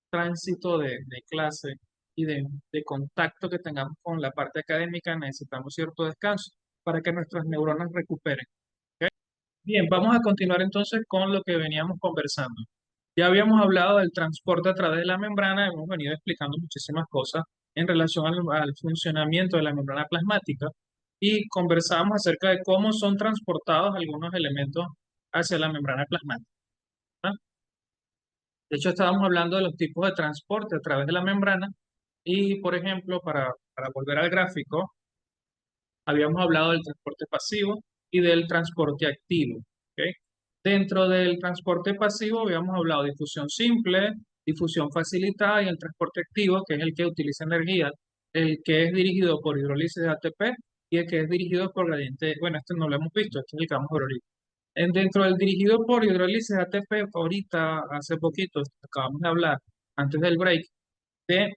tránsito de clase y de contacto que tengamos con la parte académica, necesitamos cierto descanso para que nuestras neuronas recuperen. ¿Ok? Bien, vamos a continuar entonces con lo que veníamos conversando. Ya habíamos hablado del transporte a través de la membrana, hemos venido explicando muchísimas cosas en relación al funcionamiento de la membrana plasmática y conversábamos acerca de cómo son transportados algunos elementos hacia la membrana plasmática. ¿Ah? De hecho, estábamos hablando de los tipos de transporte a través de la membrana y, por ejemplo, para volver al gráfico, habíamos hablado del transporte pasivo y del transporte activo. ¿Ok? Dentro del transporte pasivo habíamos hablado de difusión simple, difusión facilitada y el transporte activo, que es el que utiliza energía, el que es dirigido por hidrólisis de ATP y el que es dirigido por gradiente, bueno, este no lo hemos visto, este es el que vamos a ver ahorita. Dentro del dirigido por hidrólisis de ATP, ahorita, hace poquito, acabamos de hablar, antes del break, de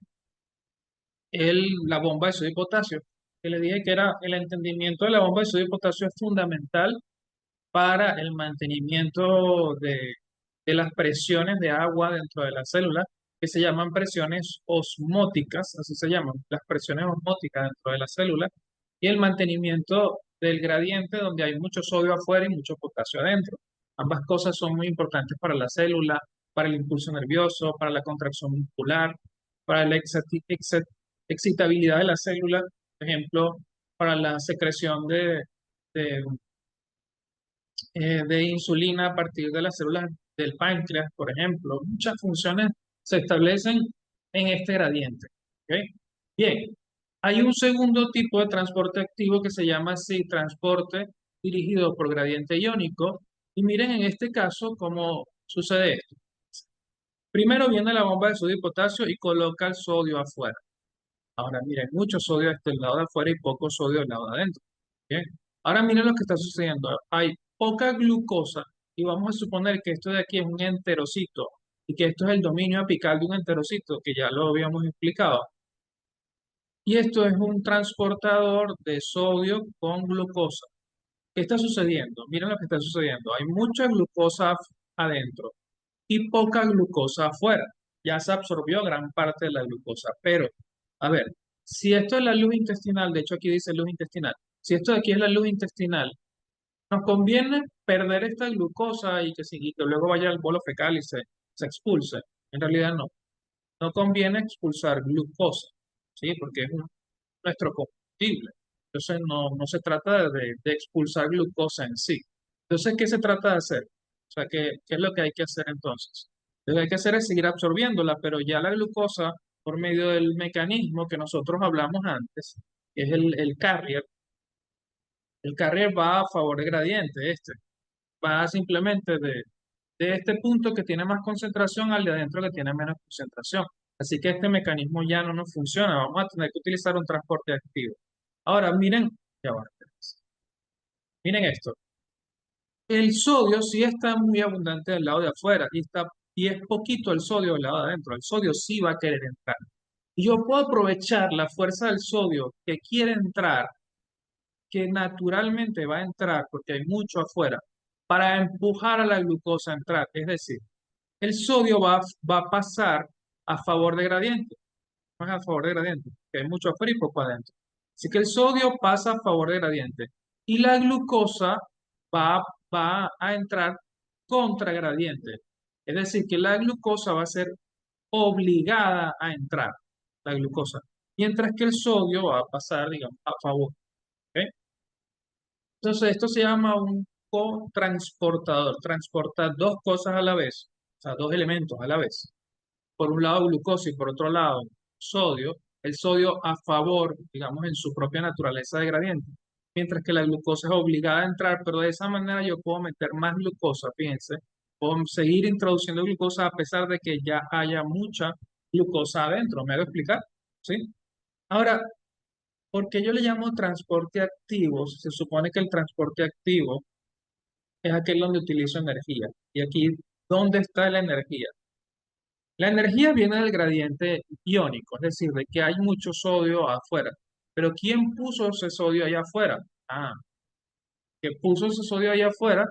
la bomba de sodio y potasio, que le dije que era el entendimiento de la bomba de sodio y potasio es fundamental para el mantenimiento de las presiones de agua dentro de la célula, que se llaman presiones osmóticas, así se llaman, las presiones osmóticas dentro de la célula, y el mantenimiento del gradiente donde hay mucho sodio afuera y mucho potasio adentro. Ambas cosas son muy importantes para la célula, para el impulso nervioso, para la contracción muscular, para la excitabilidad de la célula, por ejemplo, para la secreción de de insulina a partir de las células del páncreas, por ejemplo. Muchas funciones se establecen en este gradiente. ¿Ok? Bien, hay un segundo tipo de transporte activo que se llama así, transporte dirigido por gradiente iónico. Y miren en este caso cómo sucede esto. Primero viene la bomba de sodio y potasio y coloca el sodio afuera. Ahora miren, mucho sodio del lado de afuera y poco sodio del lado de adentro. Bien. Ahora miren lo que está sucediendo. Hay poca glucosa y vamos a suponer que esto de aquí es un enterocito y que esto es el dominio apical de un enterocito, que ya lo habíamos explicado. Y esto es un transportador de sodio con glucosa. ¿Qué está sucediendo? Miren lo que está sucediendo. Hay mucha glucosa adentro y poca glucosa afuera. Ya se absorbió gran parte de la glucosa. Pero, a ver, si esto es la luz intestinal, de hecho aquí dice luz intestinal, si esto de aquí es la luz intestinal, nos conviene perder esta glucosa y que luego vaya al bolo fecal y se expulse. En realidad no. No conviene expulsar glucosa, ¿sí? Porque es nuestro combustible. Entonces no se trata de expulsar glucosa en sí. Entonces, ¿qué se trata de hacer? O sea, ¿qué es lo que hay que hacer entonces? Lo que hay que hacer es seguir absorbiéndola, pero ya la glucosa, por medio del mecanismo que nosotros hablamos antes, que es el carrier va a favor de gradiente, va simplemente de este punto que tiene más concentración al de adentro que tiene menos concentración. Así que este mecanismo ya no nos funciona, vamos a tener que utilizar un transporte activo. Ahora, miren, ya va, miren esto. El sodio sí está muy abundante del lado de afuera y es poquito el sodio del lado de adentro. El sodio sí va a querer entrar. Y yo puedo aprovechar la fuerza del sodio que quiere entrar, que naturalmente va a entrar porque hay mucho afuera, para empujar a la glucosa a entrar. Es decir, el sodio va a pasar a favor de gradiente, más a favor de gradiente, que hay mucho afuera y poco adentro. Así que el sodio pasa a favor de gradiente y la glucosa va, va a entrar contra gradiente. Es decir, que la glucosa va a ser obligada a entrar, la glucosa, mientras que el sodio va a pasar, digamos, a favor. ¿Ok? Entonces, esto se llama un cotransportador. Transporta dos cosas a la vez, o sea, dos elementos a la vez. Por un lado glucosa y por otro lado sodio, el sodio a favor, digamos, en su propia naturaleza de gradiente, mientras que la glucosa es obligada a entrar, pero de esa manera yo puedo meter más glucosa, fíjense, puedo seguir introduciendo glucosa a pesar de que ya haya mucha glucosa adentro. ¿Me hago explicar? ¿Sí? Ahora, ¿por qué yo le llamo transporte activo? Se supone que el transporte activo es aquel donde utilizo energía. Y aquí, ¿dónde está la energía? La energía viene del gradiente iónico, es decir, de que hay mucho sodio afuera. Pero ¿quién puso ese sodio allá afuera? Ah, que puso ese sodio allá afuera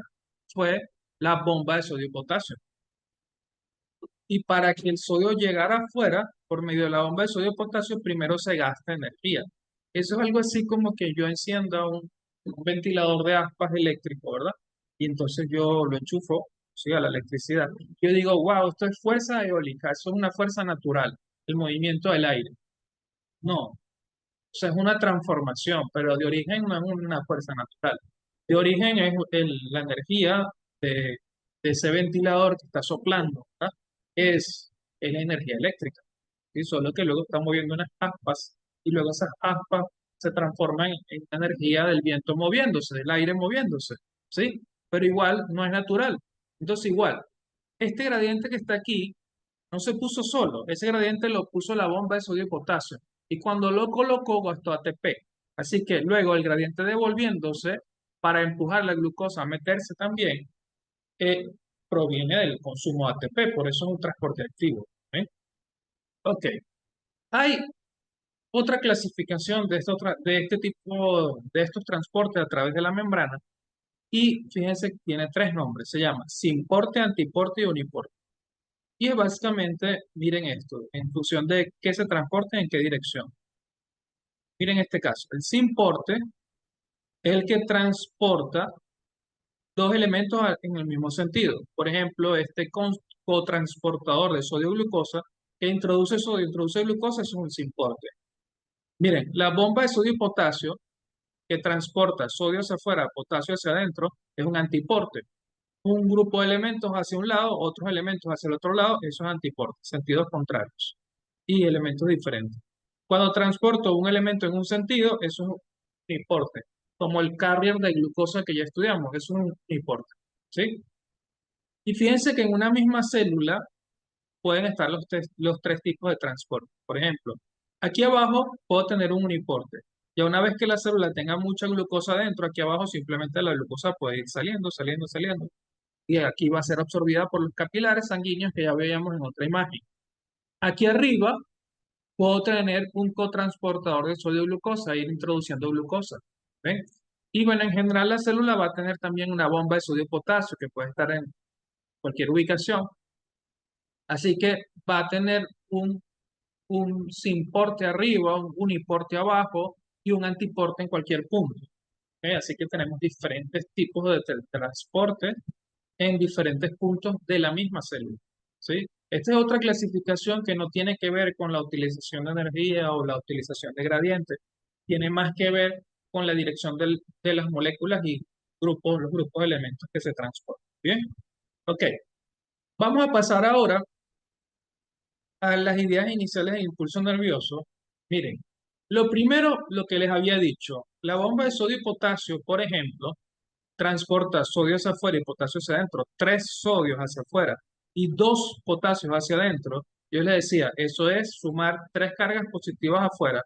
fue la bomba de sodio y potasio. Y para que el sodio llegara afuera, por medio de la bomba de sodio y potasio, primero se gasta energía. Eso es algo así como que yo encienda un ventilador de aspas eléctrico, ¿verdad? Y entonces yo lo enchufo, sí, a la electricidad. Yo digo, wow, esto es fuerza eólica, eso es una fuerza natural, el movimiento del aire. No, o sea, es una transformación, pero de origen no es una fuerza natural. De origen es la energía de, de ese ventilador que está soplando, ¿verdad? Es la energía eléctrica, ¿sí? Solo que luego está moviendo unas aspas y luego esas aspas se transforman en energía del viento moviéndose, del aire moviéndose, ¿sí? Pero igual no es natural. Entonces igual, este gradiente que está aquí no se puso solo, ese gradiente lo puso la bomba de sodio y potasio. Y cuando lo colocó gastó ATP. Así que luego el gradiente devolviéndose para empujar la glucosa a meterse también, eh, proviene del consumo de ATP, por eso es un transporte activo. ¿Eh? Ok. Hay otra clasificación de este tipo de estos transportes a través de la membrana y fíjense que tiene tres nombres. Se llama simporte, antiporte y uniporte. Y es básicamente, miren esto, en función de qué se transporte en qué dirección. Miren este caso, el simporte es el que transporta dos elementos en el mismo sentido. Por ejemplo, este cotransportador de sodio-glucosa que introduce sodio, introduce glucosa, eso es un simporte. Miren, la bomba de sodio y potasio que transporta sodio hacia afuera, potasio hacia adentro, es un antiporte. Un grupo de elementos hacia un lado, otros elementos hacia el otro lado, eso es antiporte, sentidos contrarios. y elementos diferentes. Cuando transporto un elemento en un sentido, eso es un importe, como el carrier de glucosa que ya estudiamos, eso es un importe, ¿sí? Y fíjense que en una misma célula pueden estar los tres tipos de transporte. Por ejemplo, aquí abajo puedo tener un uniporte. Ya una vez que la célula tenga mucha glucosa dentro, aquí abajo simplemente la glucosa puede ir saliendo, saliendo, saliendo. Y aquí va a ser absorbida por los capilares sanguíneos que ya veíamos en otra imagen. Aquí arriba puedo tener un cotransportador de sodio y glucosa, ir introduciendo glucosa. ¿Ven? Y bueno, en general la célula va a tener también una bomba de sodio y potasio que puede estar en cualquier ubicación. Así que va a tener un simporte arriba, un uniporte abajo y un antiporte en cualquier punto. ¿Ok? Así que tenemos diferentes tipos de transporte en diferentes puntos de la misma célula. ¿Sí? Esta es otra clasificación que no tiene que ver con la utilización de energía o la utilización de gradientes, tiene más que ver con la dirección de las moléculas y los grupos de elementos que se transportan. Bien, ok. Vamos a pasar ahora a las ideas iniciales del impulso nervioso. Miren, lo primero, lo que les había dicho, la bomba de sodio y potasio, por ejemplo, transporta sodio hacia afuera y potasio hacia adentro, tres sodios hacia afuera y dos potasios hacia adentro. Yo les decía, eso es sumar tres cargas positivas afuera,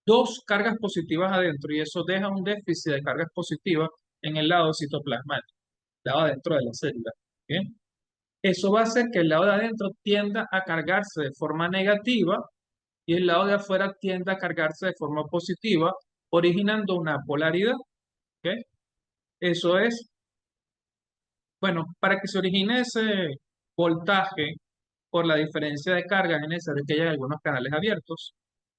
dos cargas positivas adentro, y eso deja un déficit de cargas positivas en el lado citoplasmático, el lado adentro de la célula. ¿Bien? Eso va a hacer que el lado de adentro tienda a cargarse de forma negativa y el lado de afuera tienda a cargarse de forma positiva, originando una polaridad. ¿Ok? Eso es, bueno, para que se origine ese voltaje por la diferencia de cargas, es necesario que haya algunos canales abiertos,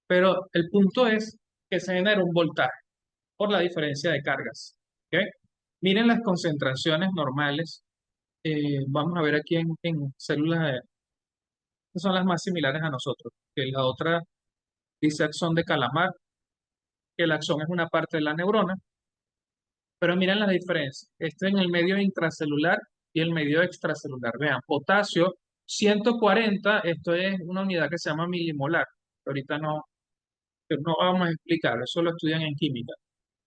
pero el punto es que se genera un voltaje por la diferencia de cargas. ¿Ok? Miren las concentraciones normales. Vamos a ver aquí en células que son las más similares a nosotros, que la otra dice axón de Calamar, que el axón es una parte de la neurona, pero miren las diferencias. Este en el medio intracelular y el medio extracelular. Vean, potasio 140, esto es una unidad que se llama milimolar. Ahorita no vamos a explicar, eso lo estudian en química.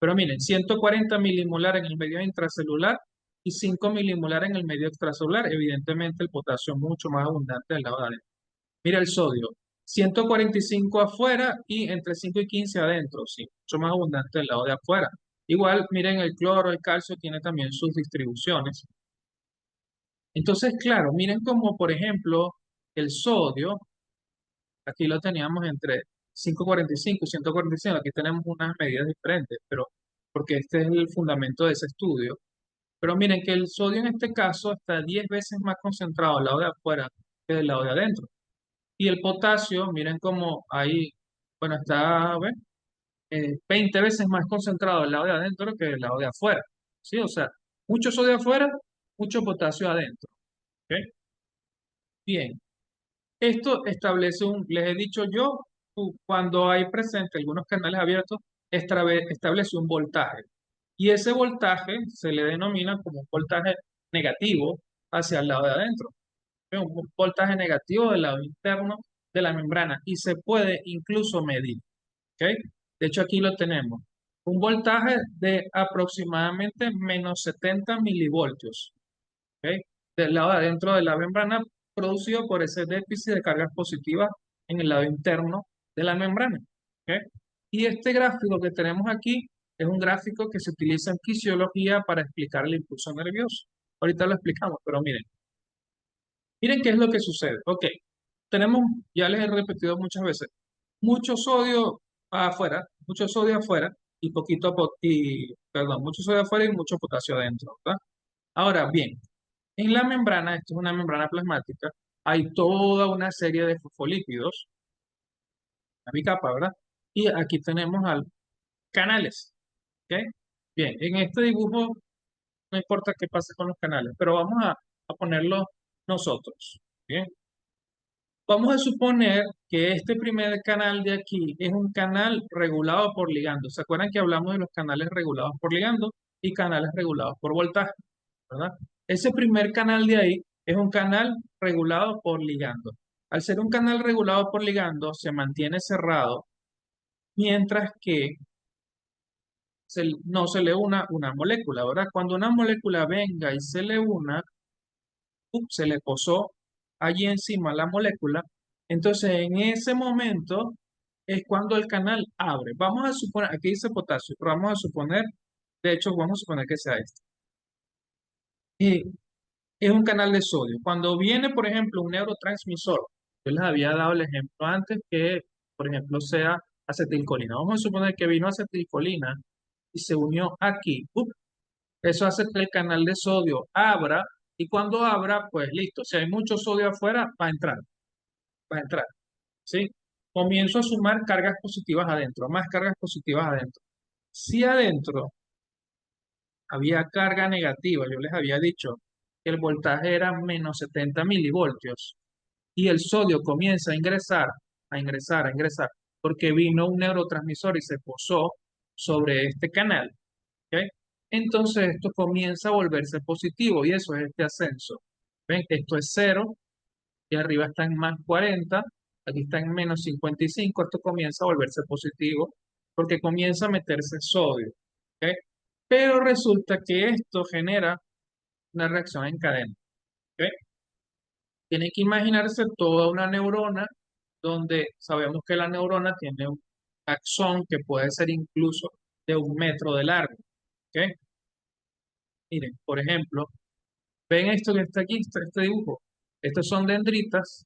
Pero miren, 140 milimolar en el medio intracelular y 5 milimolar en el medio extracelular. Evidentemente el potasio es mucho más abundante del lado de adentro. Mira el sodio, 145 afuera y entre 5 y 15 adentro, sí, mucho más abundante del lado de afuera. Igual, miren, el cloro, el calcio tiene también sus distribuciones. Entonces, claro, miren como, por ejemplo, el sodio, aquí lo teníamos entre 545 y 145, aquí tenemos unas medidas diferentes, pero porque este es el fundamento de ese estudio. Pero miren que el sodio en este caso está 10 veces más concentrado del lado de afuera que del lado de adentro. Y el potasio, miren cómo ahí, bueno, está, ¿ven? 20 veces más concentrado del lado de adentro que del lado de afuera. ¿Sí? O sea, mucho sodio afuera, mucho potasio adentro. ¿Ok? Bien. Esto establece les he dicho yo, cuando hay presente algunos canales abiertos, establece un voltaje. Y ese voltaje se le denomina como un voltaje negativo hacia el lado de adentro. Un voltaje negativo del lado interno de la membrana y se puede incluso medir. ¿Ok? De hecho, aquí lo tenemos. Un voltaje de aproximadamente menos 70 milivoltios. ¿Ok? Del lado de adentro de la membrana, producido por ese déficit de cargas positivas en el lado interno de la membrana. ¿Ok? Y este gráfico que tenemos aquí es un gráfico que se utiliza en fisiología para explicar el impulso nervioso. Ahorita lo explicamos, pero miren qué es lo que sucede. Ok, tenemos, ya les he repetido muchas veces, mucho sodio mucho sodio afuera y perdón, mucho sodio afuera y mucho potasio adentro, ¿verdad? Ahora bien, en la membrana, esto es una membrana plasmática, hay toda una serie de fosfolípidos, la bicapa, ¿verdad? Y aquí tenemos canales, ¿ok? Bien, en este dibujo no importa qué pase con los canales, pero vamos a ponerlo nosotros, ¿bien? Vamos a suponer que este primer canal de aquí es un canal regulado por ligando. ¿Se acuerdan que hablamos de los canales regulados por ligando y canales regulados por voltaje? ¿Verdad? Ese primer canal de ahí es un canal regulado por ligando. Al ser un canal regulado por ligando, se mantiene cerrado, mientras que no se le una molécula, ¿verdad? Cuando una molécula venga y se le una, se le posó allí encima la molécula, entonces en ese momento es cuando el canal abre. Vamos a suponer, aquí dice potasio, pero vamos a suponer, de hecho, vamos a suponer que sea este. Y es un canal de sodio. Cuando viene, por ejemplo, un neurotransmisor, yo les había dado el ejemplo antes que, por ejemplo, sea acetilcolina. Vamos a suponer que vino acetilcolina y se unió aquí. Eso hace que el canal de sodio abra y cuando abra, pues listo. Si hay mucho sodio afuera, va a entrar, ¿sí? Comienzo a sumar cargas positivas adentro, más cargas positivas adentro. Si adentro había carga negativa, yo les había dicho que el voltaje era menos 70 milivoltios y el sodio comienza a ingresar, a ingresar, porque vino un neurotransmisor y se posó sobre este canal, ¿ok? Entonces esto comienza a volverse positivo y eso es este ascenso. ¿Ven? Esto es cero y arriba está en más 40, aquí está en menos 55, esto comienza a volverse positivo porque comienza a meterse sodio, ¿ok? Pero resulta que esto genera una reacción en cadena, ¿ok? Tiene que imaginarse toda una neurona donde sabemos que la neurona tiene un axón que puede ser incluso de 1 metro de largo, ¿ok? Miren, por ejemplo, ven esto que está aquí, este dibujo. Estos son dendritas.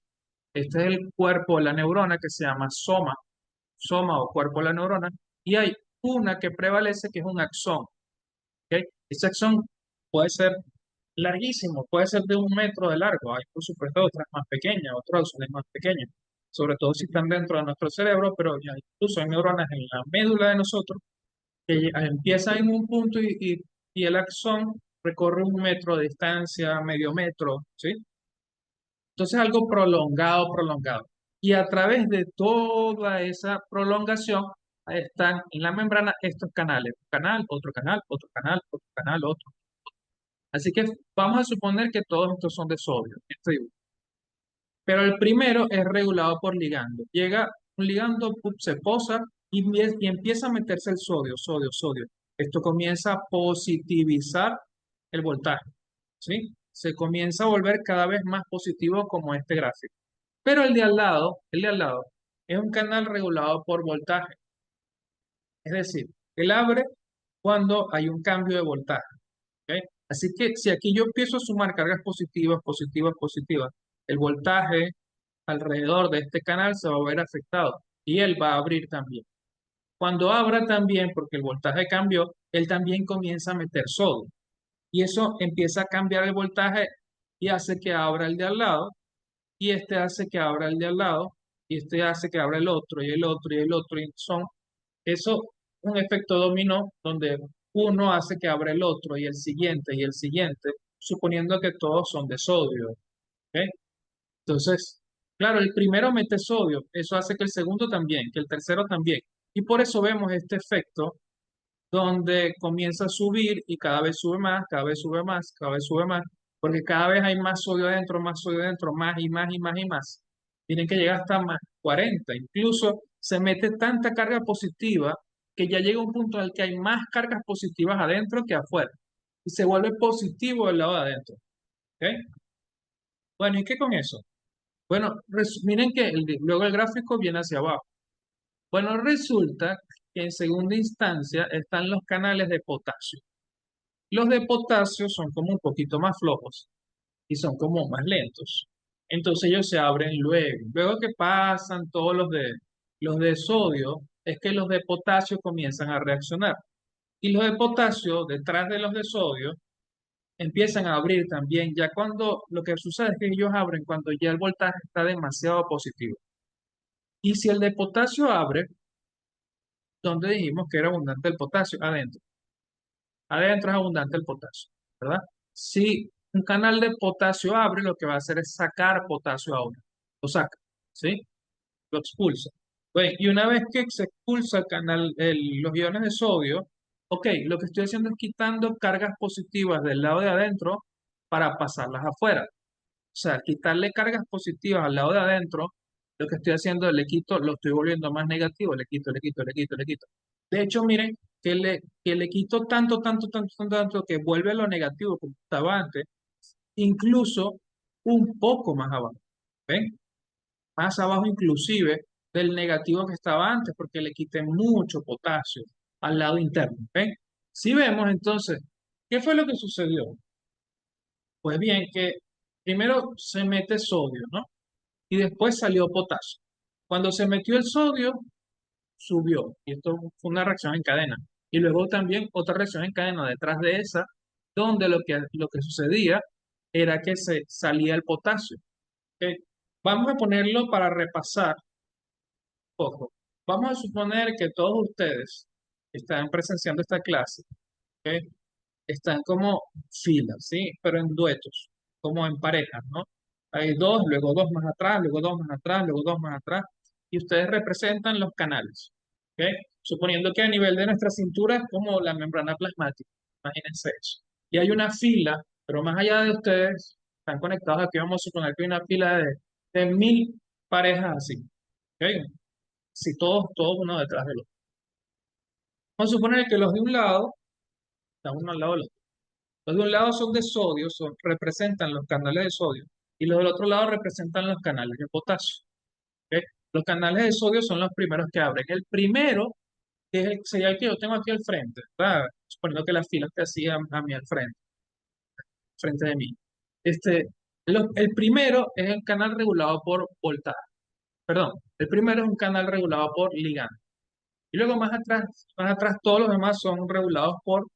Este es el cuerpo de la neurona que se llama soma, soma o cuerpo de la neurona. Y hay una que prevalece que es un axón. ¿Ok? Ese axón puede ser larguísimo, puede ser de 1 metro de largo. Hay, por supuesto, otras más pequeñas, otros axones más pequeños, sobre todo si están dentro de nuestro cerebro, pero ya incluso hay neuronas en la médula de nosotros que empiezan en un punto y el axón recorre 1 metro de distancia, medio metro, ¿sí? Entonces algo prolongado, prolongado. Y a través de toda esa prolongación están en la membrana estos canales. Un canal, otro canal, otro canal, otro canal, otro. Así que vamos a suponer que todos estos son de sodio. Pero el primero es regulado por ligando. Llega un ligando, se posa y empieza a meterse el sodio, sodio, sodio. Esto comienza a positivizar el voltaje, ¿sí? Se comienza a volver cada vez más positivo como este gráfico. Pero el de al lado, es un canal regulado por voltaje. Es decir, él abre cuando hay un cambio de voltaje. ¿Ok? Así que si aquí yo empiezo a sumar cargas positivas, positivas, positivas, el voltaje alrededor de este canal se va a ver afectado y él va a abrir también. Cuando abra también, porque el voltaje cambió, él también comienza a meter sodio. Y eso empieza a cambiar el voltaje y hace que abra el de al lado, y este hace que abra el de al lado, y este hace que abra el otro, y el otro, y el otro, y son eso un efecto dominó donde uno hace que abra el otro, y el siguiente, suponiendo que todos son de sodio. ¿Ok? Entonces, claro, el primero mete sodio, eso hace que el segundo también, que el tercero también. Y por eso vemos este efecto donde comienza a subir y cada vez sube más, cada vez sube más, cada vez sube más, porque cada vez hay más sodio adentro, más y más y más y más. Tienen que llegar hasta más 40. Incluso se mete tanta carga positiva que ya llega un punto en el que hay más cargas positivas adentro que afuera. Y se vuelve positivo el lado de adentro. ¿Ok? Bueno, ¿y qué con eso? Bueno, miren que luego el gráfico viene hacia abajo. Bueno, resulta que en segunda instancia están los canales de potasio. Los de potasio son como un poquito más flojos y son como más lentos. Entonces ellos se abren luego. Luego que pasan todos los de sodio, es que los de potasio comienzan a reaccionar. Y los de potasio, detrás de los de sodio, empiezan a abrir también, ya cuando lo que sucede es que ellos abren cuando ya el voltaje está demasiado positivo. Y si el de potasio abre, ¿dónde dijimos que era abundante el potasio? Adentro. Adentro es abundante el potasio, ¿verdad? Si un canal de potasio abre, lo que va a hacer es sacar potasio ahora. Lo saca, ¿sí? Lo expulsa. Bueno, y una vez que se expulsa el canal, los iones de sodio, ok, lo que estoy haciendo es quitando cargas positivas del lado de adentro para pasarlas afuera. sea, quitarle cargas positivas al lado de adentro, lo que estoy haciendo, lo estoy volviendo más negativo, le quito, le quito, le quito, le quito. De hecho, miren, que le quito tanto, tanto, tanto, tanto, tanto, que vuelve lo negativo como estaba antes, incluso un poco más abajo. ¿Ven? Más abajo inclusive del negativo que estaba antes, porque le quité mucho potasio al lado interno. ¿Ven? Si vemos entonces, ¿qué fue lo que sucedió? Pues bien, que primero se mete sodio, ¿no? Y después salió potasio. Cuando se metió el sodio, subió. Y esto fue una reacción en cadena. Y luego también otra reacción en cadena detrás de esa, donde lo que sucedía era que se salía el potasio. ¿Ok? Vamos a ponerlo para repasar un poco. Vamos a suponer que todos ustedes están presenciando esta clase, ¿ok? Están como filas, ¿sí? Pero en duetos, como en parejas, ¿no? Hay dos, luego dos más atrás, luego dos más atrás, luego dos más atrás, y ustedes representan los canales, ¿ok? Suponiendo que a nivel de nuestra cintura es como la membrana plasmática, imagínense eso. Y hay una fila, pero más allá de ustedes, están conectados aquí, vamos a suponer que hay una fila de 1000 parejas así, ¿ok? Si todos uno detrás del otro. Vamos a suponer que los de un lado están uno al lado del otro. Los de un lado son de sodio, representan los canales de sodio, y los del otro lado representan los canales de potasio. ¿Ok? Los canales de sodio son los primeros que abren. El primero, que es sería el que yo tengo aquí al frente, ¿verdad? Suponiendo que la fila esté así a mí al frente, frente de mí. Este, el primero es el canal regulado por voltaje. Perdón, el primero es un canal regulado por ligando. Y luego más atrás todos los demás son regulados por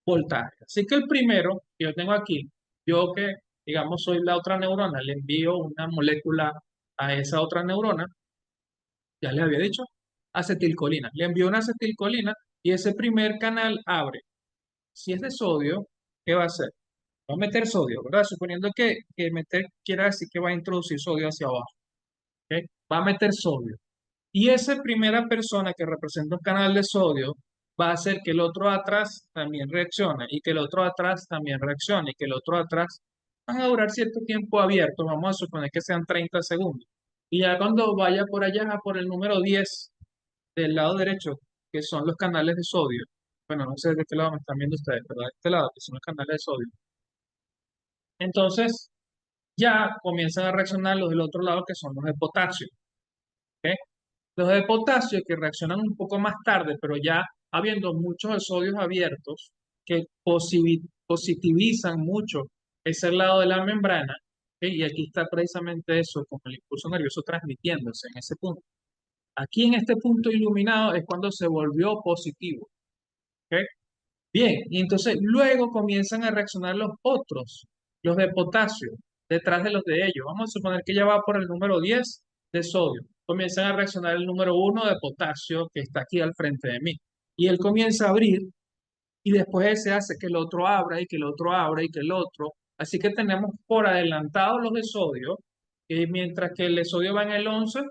voltaje. Así que el primero que yo tengo aquí, yo que, digamos, soy la otra neurona, le envío una molécula a esa otra neurona, ya les había dicho, acetilcolina. Le envío una acetilcolina y ese primer canal abre. Si es de sodio, ¿qué va a hacer? Va a meter sodio, ¿verdad? Suponiendo que meter quiere decir que va a introducir sodio hacia abajo. ¿Ok? Va a meter sodio. Y esa primera persona que representa un canal de sodio va a hacer que el otro atrás también reaccione y que el otro atrás también reaccione y que el otro atrás van a durar cierto tiempo abierto, vamos a suponer que sean 30 segundos. Y ya cuando vaya por allá, por el número 10 del lado derecho, que son los canales de sodio, bueno, no sé de qué lado me están viendo ustedes, pero de este lado, que son los canales de sodio, entonces ya comienzan a reaccionar los del otro lado, que son los de potasio. ¿Ok? Los de potasio que reaccionan un poco más tarde, pero ya habiendo muchos de sodios abiertos que positivizan mucho ese lado de la membrana, ¿ok? Y aquí está precisamente eso, con el impulso nervioso transmitiéndose en ese punto. Aquí en este punto iluminado es cuando se volvió positivo. ¿Ok? Bien, y entonces luego comienzan a reaccionar los otros, los de potasio, detrás de los de ellos. Vamos a suponer que ya va por el número 10 de sodio. Comienzan a reaccionar el número 1 de potasio que está aquí al frente de mí. Y él comienza a abrir y después ese hace que el otro abra y que el otro abra y que el otro. Así que tenemos por adelantado los de sodio, que mientras que el de sodio va en el 11,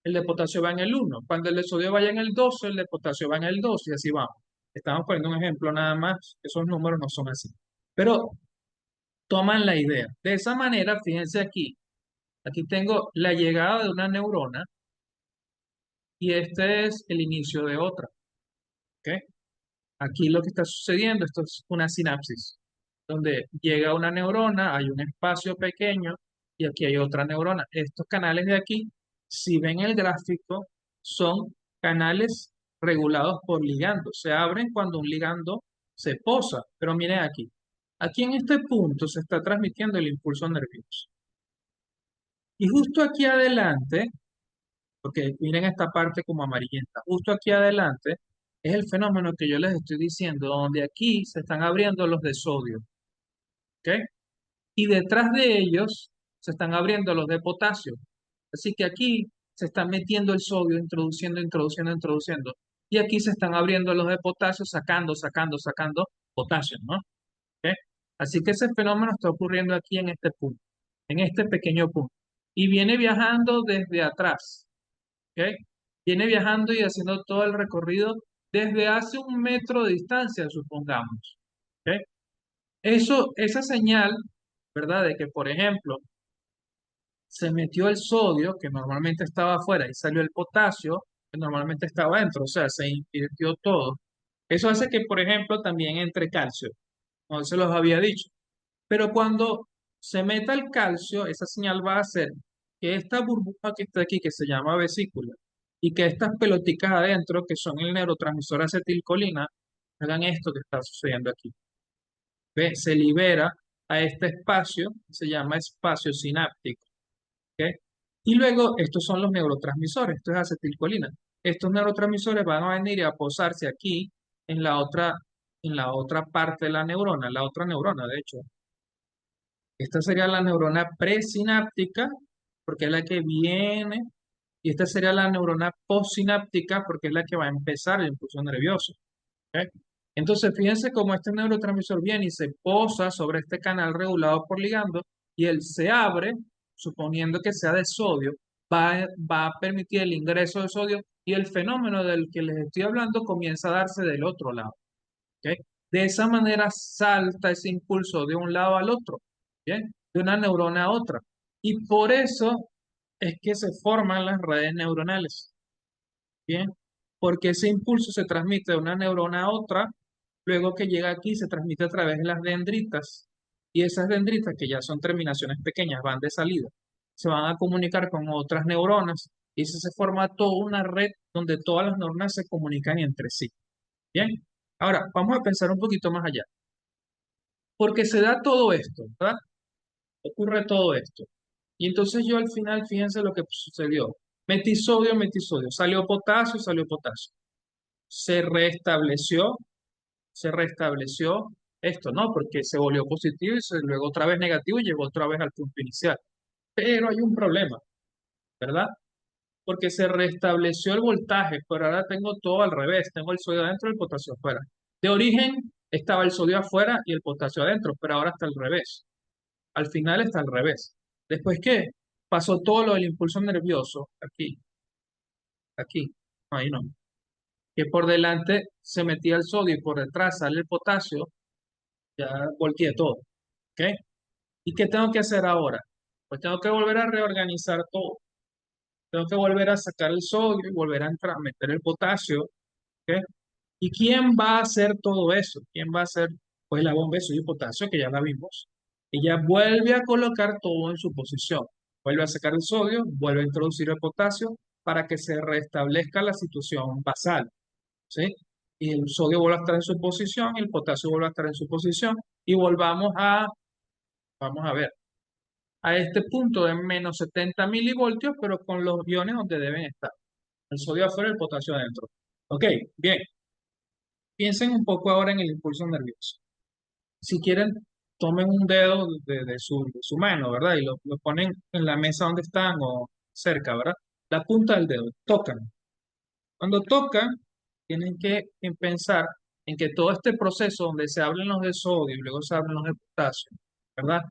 el de potasio va en el 1. Cuando el de sodio vaya en el 12, el de potasio va en el 2 y así vamos. Estamos poniendo un ejemplo nada más, esos números no son así. Pero toman la idea. De esa manera, fíjense aquí, aquí tengo la llegada de una neurona y este es el inicio de otra. ¿Ok? Aquí lo que está sucediendo, esto es una sinapsis, donde llega una neurona, hay un espacio pequeño y aquí hay otra neurona. Estos canales de aquí, si ven el gráfico, son canales regulados por ligandos. Se abren cuando un ligando se posa. Pero miren aquí, aquí en este punto se está transmitiendo el impulso nervioso. Y justo aquí adelante, porque miren esta parte como amarillenta, justo aquí adelante es el fenómeno que yo les estoy diciendo, donde aquí se están abriendo los de sodio, ¿ok? Y detrás de ellos se están abriendo los de potasio. Así que aquí se está metiendo el sodio, introduciendo, introduciendo, introduciendo. Y aquí se están abriendo los de potasio, sacando, sacando, sacando potasio, ¿no? ¿Ok? Así que ese fenómeno está ocurriendo aquí en este punto, en este pequeño punto. Y viene viajando desde atrás, ¿ok? Viene viajando y haciendo todo el recorrido desde hace 1 metro de distancia, supongamos. ¿Ok? Esa señal ¿verdad? De que, por ejemplo, se metió el sodio, que normalmente estaba afuera, y salió el potasio, que normalmente estaba adentro, o sea, se invirtió todo. Eso hace que, por ejemplo, también entre calcio, como se los había dicho. Pero cuando se meta el calcio, esa señal va a hacer que esta burbuja que está aquí, que se llama vesícula, y que estas peloticas adentro, que son el neurotransmisor acetilcolina, hagan esto que está sucediendo aquí. ¿Ve? Se libera a este espacio, se llama espacio sináptico. ¿Ok? Y luego, estos son los neurotransmisores, esto es acetilcolina. Estos neurotransmisores van a venir a posarse aquí en en la otra parte de la otra neurona, de hecho. Esta sería la neurona presináptica, porque es la que viene, y esta sería la neurona postsináptica, porque es la que va a empezar el impulso nervioso. ¿Ok? Entonces, fíjense cómo este neurotransmisor viene y se posa sobre este canal regulado por ligando, y él se abre, suponiendo que sea de sodio, va a permitir el ingreso de sodio, y el fenómeno del que les estoy hablando comienza a darse del otro lado. ¿Ok? De esa manera salta ese impulso de un lado al otro, ¿bien? De una neurona a otra. Y por eso es que se forman las redes neuronales, ¿bien? Porque ese impulso se transmite de una neurona a otra, luego que llega aquí se transmite a través de las dendritas, y esas dendritas, que ya son terminaciones pequeñas, van de salida, se van a comunicar con otras neuronas, y así se forma toda una red donde todas las neuronas se comunican entre sí. Bien, ahora vamos a pensar un poquito más allá. Porque se da todo esto, ¿verdad? Ocurre todo esto. Y entonces yo al final, fíjense lo que sucedió. Metí sodio, salió potasio, salió potasio. Se restableció, se restableció esto, ¿no? Porque se volvió positivo y luego otra vez negativo y llegó otra vez al punto inicial. Pero hay un problema, ¿verdad? Porque se restableció el voltaje, pero ahora tengo todo al revés. Tengo el sodio adentro y el potasio afuera. De origen estaba el sodio afuera y el potasio adentro, pero ahora está al revés. Al final está al revés. Después, ¿qué? Pasó todo lo del impulso nervioso, aquí, aquí, ahí no. Que por delante se metía el sodio y por detrás sale el potasio, ya volteé todo. ¿Ok? ¿Y qué tengo que hacer ahora? Pues tengo que volver a reorganizar todo. Tengo que volver a sacar el sodio y volver a entrar, meter el potasio. ¿Ok? ¿Y quién va a hacer todo eso? ¿Quién va a hacer? Pues la bomba de sodio y potasio, que ya la vimos. Ella vuelve a colocar todo en su posición. Vuelve a sacar el sodio, vuelve a introducir el potasio para que se restablezca la situación basal. ¿Sí? Y el sodio vuelve a estar en su posición y el potasio vuelve a estar en su posición. Y vamos a ver, a este punto de menos 70 milivoltios, pero con los iones donde deben estar. El sodio afuera, el potasio adentro. Ok, bien. Piensen un poco ahora en el impulso nervioso. Si quieren, tomen un dedo de su mano, ¿verdad? Y lo ponen en la mesa donde están o cerca, ¿verdad? La punta del dedo, tocan. Cuando tocan, tienen que pensar en que todo este proceso donde se abren los de sodio y luego se abren los de potasio, ¿verdad?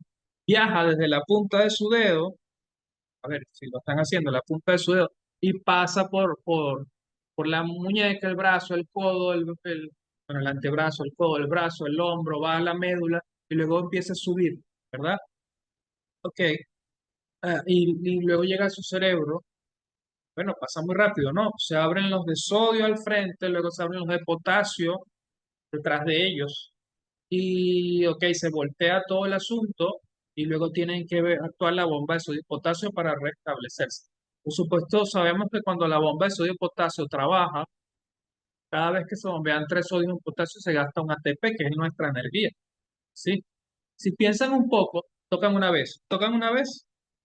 Viaja desde la punta de su dedo, a ver si lo están haciendo, la punta de su dedo, y pasa por la muñeca, el brazo, el codo, bueno, el antebrazo, el codo, el brazo, el hombro, va a la médula y luego empieza a subir, ¿verdad? Ok, y luego llega a su cerebro. Bueno, pasa muy rápido, ¿no? Se abren los de sodio al frente, luego se abren los de potasio detrás de ellos. Y, ok, se voltea todo el asunto y luego tienen que actuar la bomba de sodio y potasio para restablecerse. Por supuesto, sabemos que cuando la bomba de sodio y potasio trabaja, cada vez que se bombean 3 sodios y potasio se gasta un ATP, que es nuestra energía, ¿sí? Si piensan un poco, tocan una vez,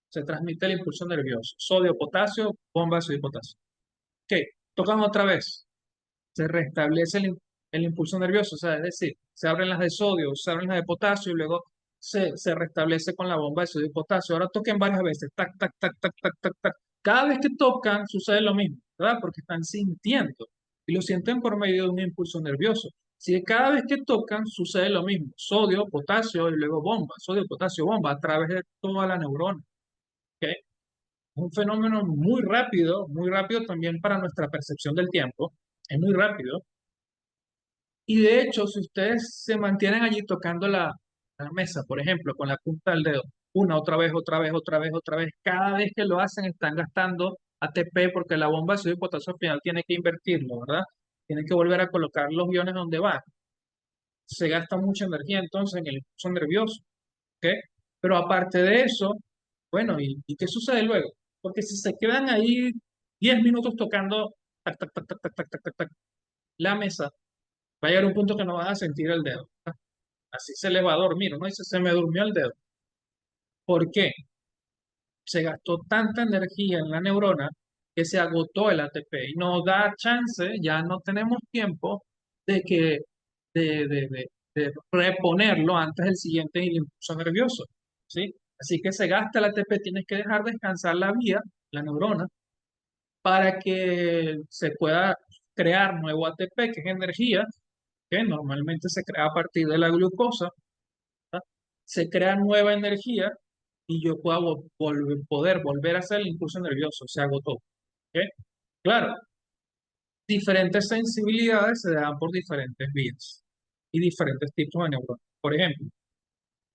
se transmite el impulso nervioso. Sodio, potasio, bomba de sodio y potasio. Ok, tocan otra vez, se restablece el impulso nervioso, o sea, es decir, se abren las de sodio, se abren las de potasio y luego se restablece con la bomba de sodio y potasio. Ahora toquen varias veces, tac, tac, tac, tac, tac, tac, tac. Cada vez que tocan sucede lo mismo, ¿verdad? Porque están sintiendo y lo sienten por medio de un impulso nervioso. Si cada vez que tocan sucede lo mismo, sodio, potasio y luego bomba, sodio, potasio, bomba, a través de toda la neurona. ¿Ok? Es un fenómeno muy rápido también para nuestra percepción del tiempo. Es muy rápido. Y de hecho, si ustedes se mantienen allí tocando la mesa, por ejemplo, con la punta del dedo, una, otra vez, otra vez, otra vez, otra vez. Cada vez que lo hacen están gastando ATP porque la bomba de sodio y potasio al final tiene que invertirlo, ¿verdad? Tiene que volver a colocar los iones donde van. Se gasta mucha energía entonces en el impulso nervioso, ¿ok? Pero aparte de eso, bueno, ¿y qué sucede luego? Porque si se quedan ahí 10 minutos tocando tac, tac, tac, tac, tac, tac, tac, tac, tac, la mesa, va a llegar un punto que no vas a sentir el dedo. Así se le va a dormir. Uno dice, se me durmió el dedo. ¿Por qué? Se gastó tanta energía en la neurona que se agotó el ATP y no da chance, ya no tenemos tiempo de que de reponerlo antes del siguiente impulso nervioso, ¿sí? Así que se gasta el ATP, tienes que dejar descansar la vía, la neurona, para que se pueda crear nuevo ATP, que es energía, que normalmente se crea a partir de la glucosa, ¿verdad? Se crea nueva energía y yo pueda poder volver a hacer el impulso nervioso, se agotó. ¿Ok? Claro, diferentes sensibilidades se dan por diferentes vías y diferentes tipos de neuronas. Por ejemplo,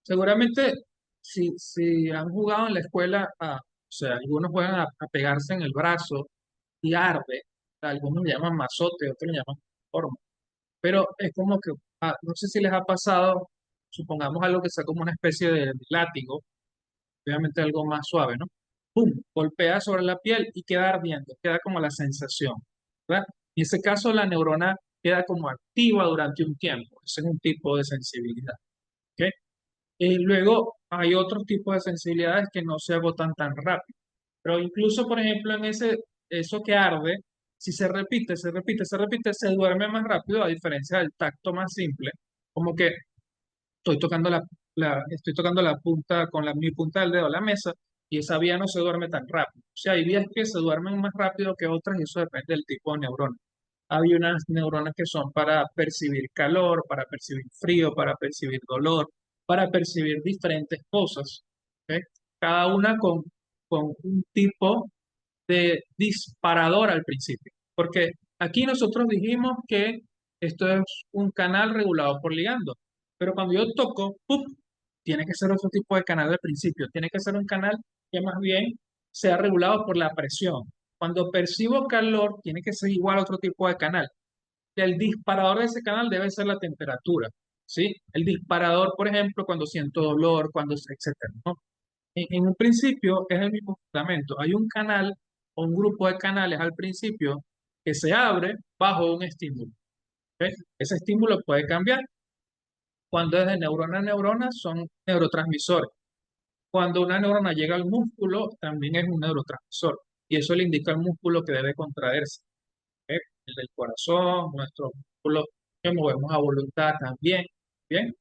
seguramente si han jugado en la escuela, o sea, algunos juegan a pegarse en el brazo y arde, algunos le llaman mazote, otros le llaman forma, pero es como que, no sé si les ha pasado, supongamos algo que sea como una especie de látigo, obviamente algo más suave, ¿no? ¡Pum! Golpea sobre la piel y queda ardiendo, queda como la sensación, ¿verdad? En ese caso, la neurona queda como activa durante un tiempo. Ese es un tipo de sensibilidad, ¿ok? Y luego hay otros tipos de sensibilidades que no se agotan tan rápido. Pero incluso, por ejemplo, eso que arde, si se repite, se repite, se repite, se duerme más rápido, a diferencia del tacto más simple, como que estoy tocando estoy tocando la punta con mi punta del dedo a la mesa y esa vía no se duerme tan rápido. O sea, hay vías que se duermen más rápido que otras y eso depende del tipo de neurona. Hay unas neuronas que son para percibir calor, para percibir frío, para percibir dolor, para percibir diferentes cosas. ¿Ok? Cada una con un tipo de disparador al principio. Porque aquí nosotros dijimos que esto es un canal regulado por ligando. Pero cuando yo toco, ¡pup! Tiene que ser otro tipo de canal al principio. Tiene que ser un canal que más bien sea regulado por la presión. Cuando percibo calor, tiene que ser igual a otro tipo de canal. El disparador de ese canal debe ser la temperatura, ¿sí? El disparador, por ejemplo, cuando siento dolor, etcétera, ¿no? En un principio es el mismo fundamento. Hay un canal o un grupo de canales al principio que se abre bajo un estímulo. ¿Ok? Ese estímulo puede cambiar. Cuando es de neurona a neurona son neurotransmisores. Cuando una neurona llega al músculo, también es un neurotransmisor. Y eso le indica al músculo que debe contraerse. ¿Ok? El del corazón, nuestro músculo que movemos a voluntad también. Bien.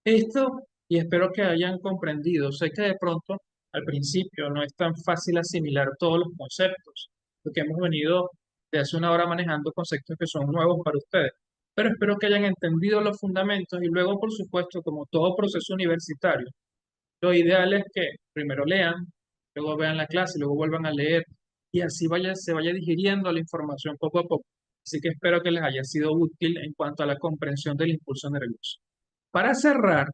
Esto, y espero que hayan comprendido, sé que de pronto al principio no es tan fácil asimilar todos los conceptos, porque hemos venido de hace una hora manejando conceptos que son nuevos para ustedes, pero espero que hayan entendido los fundamentos y luego, por supuesto, como todo proceso universitario, lo ideal es que primero lean, luego vean la clase, luego vuelvan a leer y así se vaya digiriendo la información poco a poco. Así que espero que les haya sido útil en cuanto a la comprensión del impulso nervioso. Para cerrar,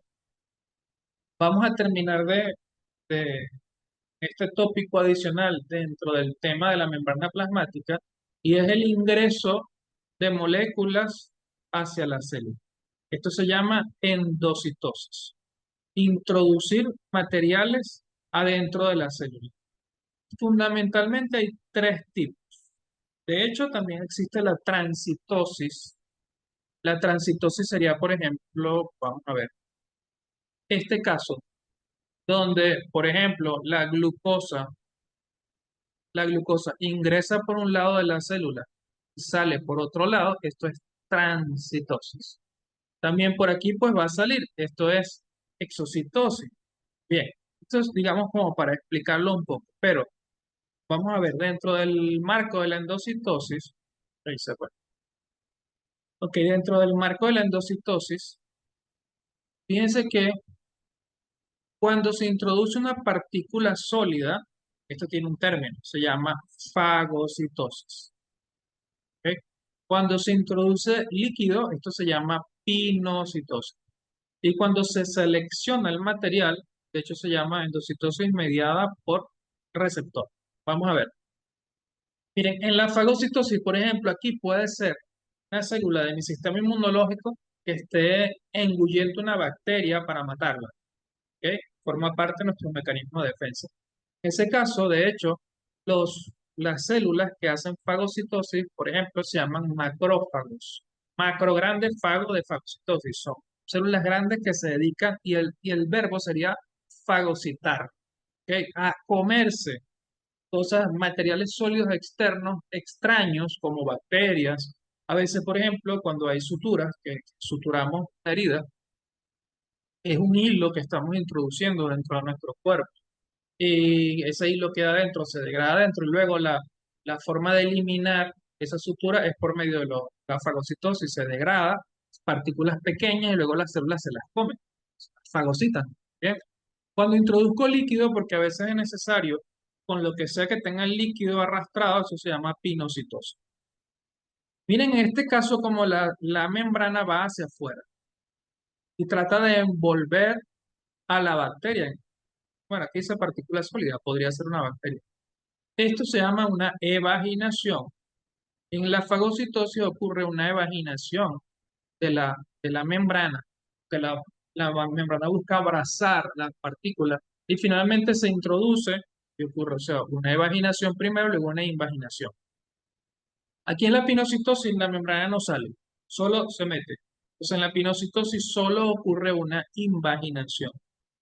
vamos a terminar de este tópico adicional dentro del tema de la membrana plasmática y es el ingreso de moléculas hacia la célula. Esto se llama endocitosis. Introducir materiales adentro de la célula. Fundamentalmente hay tres tipos. De hecho, también existe la transitosis. La transitosis sería, por ejemplo, vamos a ver, este caso donde, por ejemplo, la glucosa ingresa por un lado de la célula y sale por otro lado, esto es transitosis. También por aquí pues va a salir, esto es exocitosis. Bien, esto es digamos como para explicarlo un poco, pero vamos a ver dentro del marco de la endocitosis, ahí se fue. Ok, dentro del marco de la endocitosis, fíjense que cuando se introduce una partícula sólida, esto tiene un término, se llama fagocitosis. ¿Ok? Cuando se introduce líquido, esto se llama pinocitosis. Y cuando se selecciona el material, de hecho se llama endocitosis mediada por receptor. Vamos a ver. Miren, en la fagocitosis, por ejemplo, aquí puede ser una célula de mi sistema inmunológico que esté engullendo una bacteria para matarla, ¿ok? Forma parte de nuestro mecanismo de defensa. En ese caso, de hecho, las células que hacen fagocitosis, por ejemplo, se llaman macrófagos. Macro grandes fagos de fagocitosis son células grandes que se dedican, y el verbo sería fagocitar, ¿ok? A comerse cosas, materiales sólidos externos, extraños, como bacterias. A veces, por ejemplo, cuando hay suturas, que suturamos la herida, es un hilo que estamos introduciendo dentro de nuestro cuerpo. Y ese hilo queda dentro, se degrada dentro, y luego la forma de eliminar esa sutura es por medio de la fagocitosis, se degrada, partículas pequeñas, y luego las células se las comen, fagocitan. ¿Bien? Cuando introduzco líquido, porque a veces es necesario, con lo que sea que tenga el líquido arrastrado, eso se llama pinocitosis. Miren, en este caso, como la membrana va hacia afuera y trata de envolver a la bacteria. Bueno, aquí dice partícula sólida, podría ser una bacteria. Esto se llama una evaginación. En la fagocitosis ocurre una evaginación de la membrana, que la membrana busca abrazar las partículas y finalmente se introduce y ocurre, o sea, una evaginación primero, luego una invaginación. Aquí en la pinocitosis la membrana no sale, solo se mete. Entonces en la pinocitosis solo ocurre una invaginación.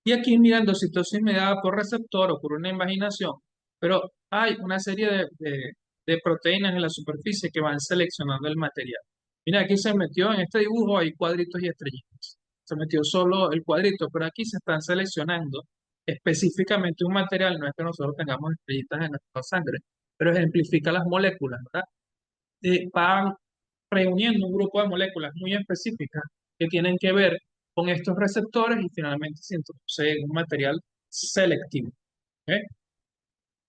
Y aquí mirando citosis mediada por receptor ocurre una invaginación, pero hay una serie de proteínas en la superficie que van seleccionando el material. Mira, aquí se metió en este dibujo, hay cuadritos y estrellitas. Se metió solo el cuadrito, pero aquí se están seleccionando específicamente un material. No es que nosotros tengamos estrellitas en nuestra sangre, pero ejemplifica las moléculas, ¿verdad? Van reuniendo un grupo de moléculas muy específicas que tienen que ver con estos receptores y finalmente se introduce un material selectivo. ¿Ok?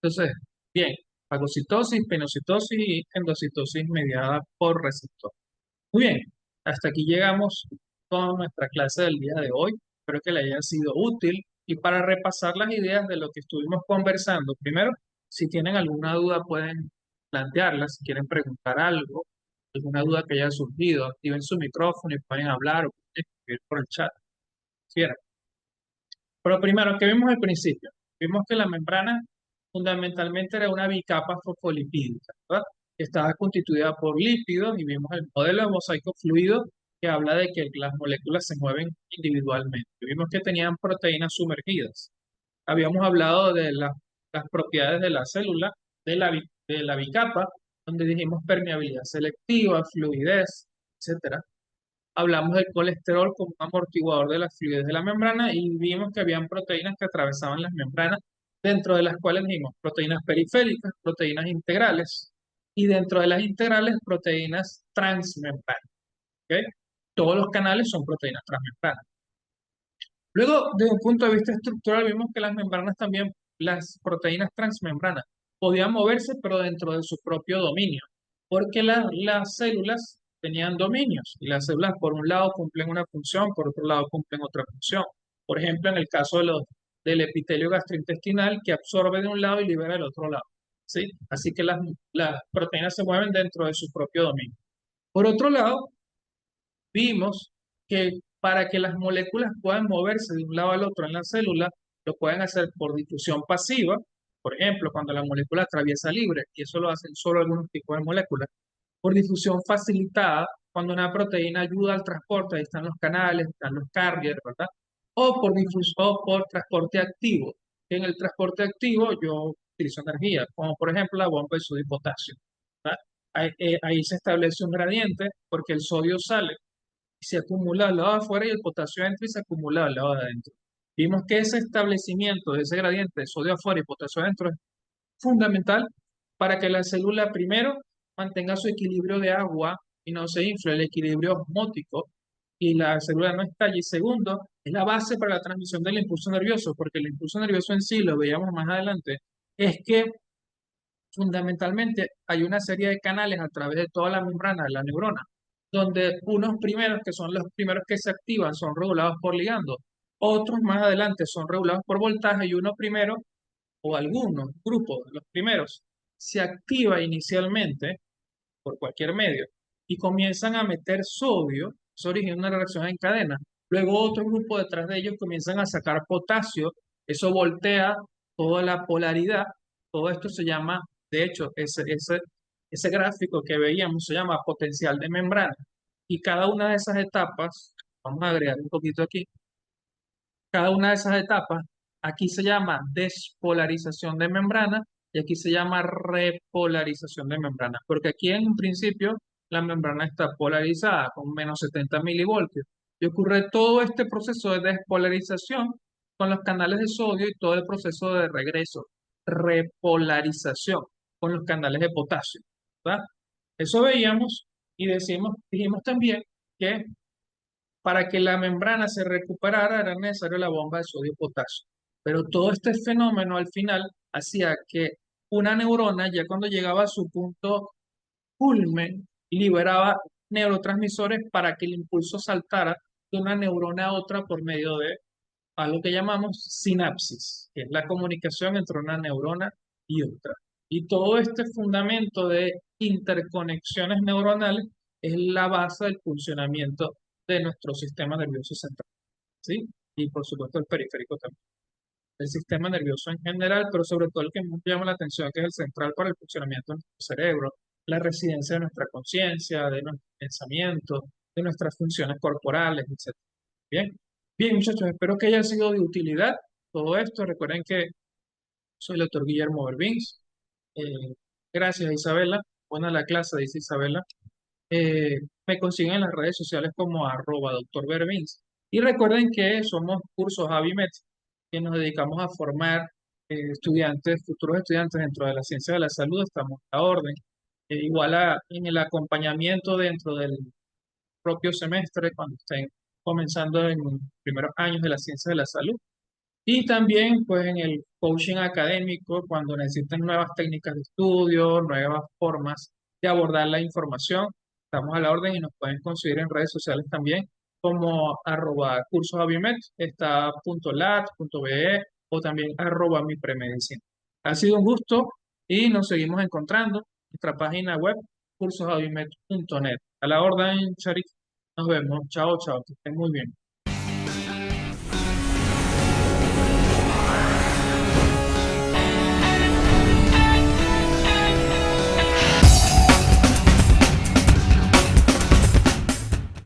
Entonces, bien, fagocitosis, pinocitosis y endocitosis mediada por receptor. Muy bien, hasta aquí llegamos con nuestra clase del día de hoy. Espero que le haya sido útil, y para repasar las ideas de lo que estuvimos conversando, primero, si tienen alguna duda pueden plantearla, si quieren preguntar algo, alguna duda que haya surgido, activen su micrófono y pueden hablar o pueden escribir por el chat. Si quieran. Pero primero, ¿qué vimos al principio? Vimos que la membrana fundamentalmente era una bicapa fosfolipídica, ¿verdad? Que estaba constituida por lípidos, y vimos el modelo de mosaico fluido que habla de que las moléculas se mueven individualmente. Vimos que tenían proteínas sumergidas. Habíamos hablado de las propiedades de la célula, de la bicapa, donde dijimos permeabilidad selectiva, fluidez, etcétera. Hablamos del colesterol como un amortiguador de la fluidez de la membrana, y vimos que habían proteínas que atravesaban las membranas, dentro de las cuales dijimos proteínas periféricas, proteínas integrales, y dentro de las integrales, proteínas transmembranas. ¿Ok? Todos los canales son proteínas transmembranas. Luego, desde un punto de vista estructural, vimos que las membranas también, las proteínas transmembranas, podían moverse, pero dentro de su propio dominio, porque las células tenían dominios, y las células por un lado cumplen una función, por otro lado cumplen otra función. Por ejemplo, en el caso del epitelio gastrointestinal, que absorbe de un lado y libera del otro lado. ¿Sí? Así que las proteínas se mueven dentro de su propio dominio. Por otro lado, vimos que para que las moléculas puedan moverse de un lado al otro en la célula, lo pueden hacer por difusión pasiva, por ejemplo, cuando la molécula atraviesa libre, y eso lo hacen solo algunos tipos de moléculas; por difusión facilitada, cuando una proteína ayuda al transporte, ahí están los canales, están los carriers, ¿verdad? O por transporte activo. En el transporte activo yo utilizo energía, como por ejemplo la bomba de sodio y potasio, ¿verdad? Ahí se establece un gradiente, porque el sodio sale y se acumula al lado de afuera, y el potasio entra y se acumula al lado de adentro. Vimos que ese establecimiento de ese gradiente de sodio afuera y potasio adentro es fundamental para que la célula, primero, mantenga su equilibrio de agua y no se infle, el equilibrio osmótico, y la célula no estalle. Y segundo, es la base para la transmisión del impulso nervioso, porque el impulso nervioso en sí, lo veíamos más adelante, es que fundamentalmente hay una serie de canales a través de toda la membrana de la neurona, donde unos primeros, que son los primeros que se activan, son regulados por ligando, otros más adelante son regulados por voltaje y uno primero, o algunos grupos, los primeros, se activa inicialmente por cualquier medio y comienzan a meter sodio, eso origina una reacción en cadena. Luego otro grupo detrás de ellos comienzan a sacar potasio, eso voltea toda la polaridad. Todo esto se llama, de hecho, ese gráfico que veíamos se llama potencial de membrana. Y cada una de esas etapas, vamos a agregar un poquito aquí, cada una de esas etapas, aquí se llama despolarización de membrana y aquí se llama repolarización de membrana, porque aquí en un principio la membrana está polarizada con menos 70 milivoltios y ocurre todo este proceso de despolarización con los canales de sodio y todo el proceso de regreso, repolarización con los canales de potasio, ¿verdad? Eso veíamos y dijimos también que para que la membrana se recuperara era necesario la bomba de sodio-potasio. Pero todo este fenómeno al final hacía que una neurona, ya cuando llegaba a su punto culmen, liberaba neurotransmisores para que el impulso saltara de una neurona a otra por medio de algo que llamamos sinapsis, que es la comunicación entre una neurona y otra. Y todo este fundamento de interconexiones neuronales es la base del funcionamiento de nuestro sistema nervioso central, ¿sí? Y por supuesto el periférico también. El sistema nervioso en general, pero sobre todo el que más llama la atención, que es el central para el funcionamiento de nuestro cerebro, la residencia de nuestra conciencia, de nuestros pensamientos, de nuestras funciones corporales, etc. Bien, bien muchachos, espero que haya sido de utilidad todo esto. Recuerden que soy el doctor Guillermo Berbins. Eh, gracias Isabela, buena la clase, dice Isabela. Eh, Me consiguen en las redes sociales como @doctor Berbins. Y recuerden que somos Cursos Avimet, que nos dedicamos a formar estudiantes, futuros estudiantes dentro de la ciencia de la salud, estamos a la orden. En el acompañamiento dentro del propio semestre, cuando estén comenzando en los primeros años de la ciencia de la salud. Y también, pues, en el coaching académico, cuando necesiten nuevas técnicas de estudio, nuevas formas de abordar la información, estamos a la orden y nos pueden conseguir en redes sociales también como @cursosavimet, está .lat.be o también @mi premedicina. Ha sido un gusto y nos seguimos encontrando. Nuestra página web, cursosavimet.net. A la orden, Charik. Nos vemos. Chao, chao. Que estén muy bien.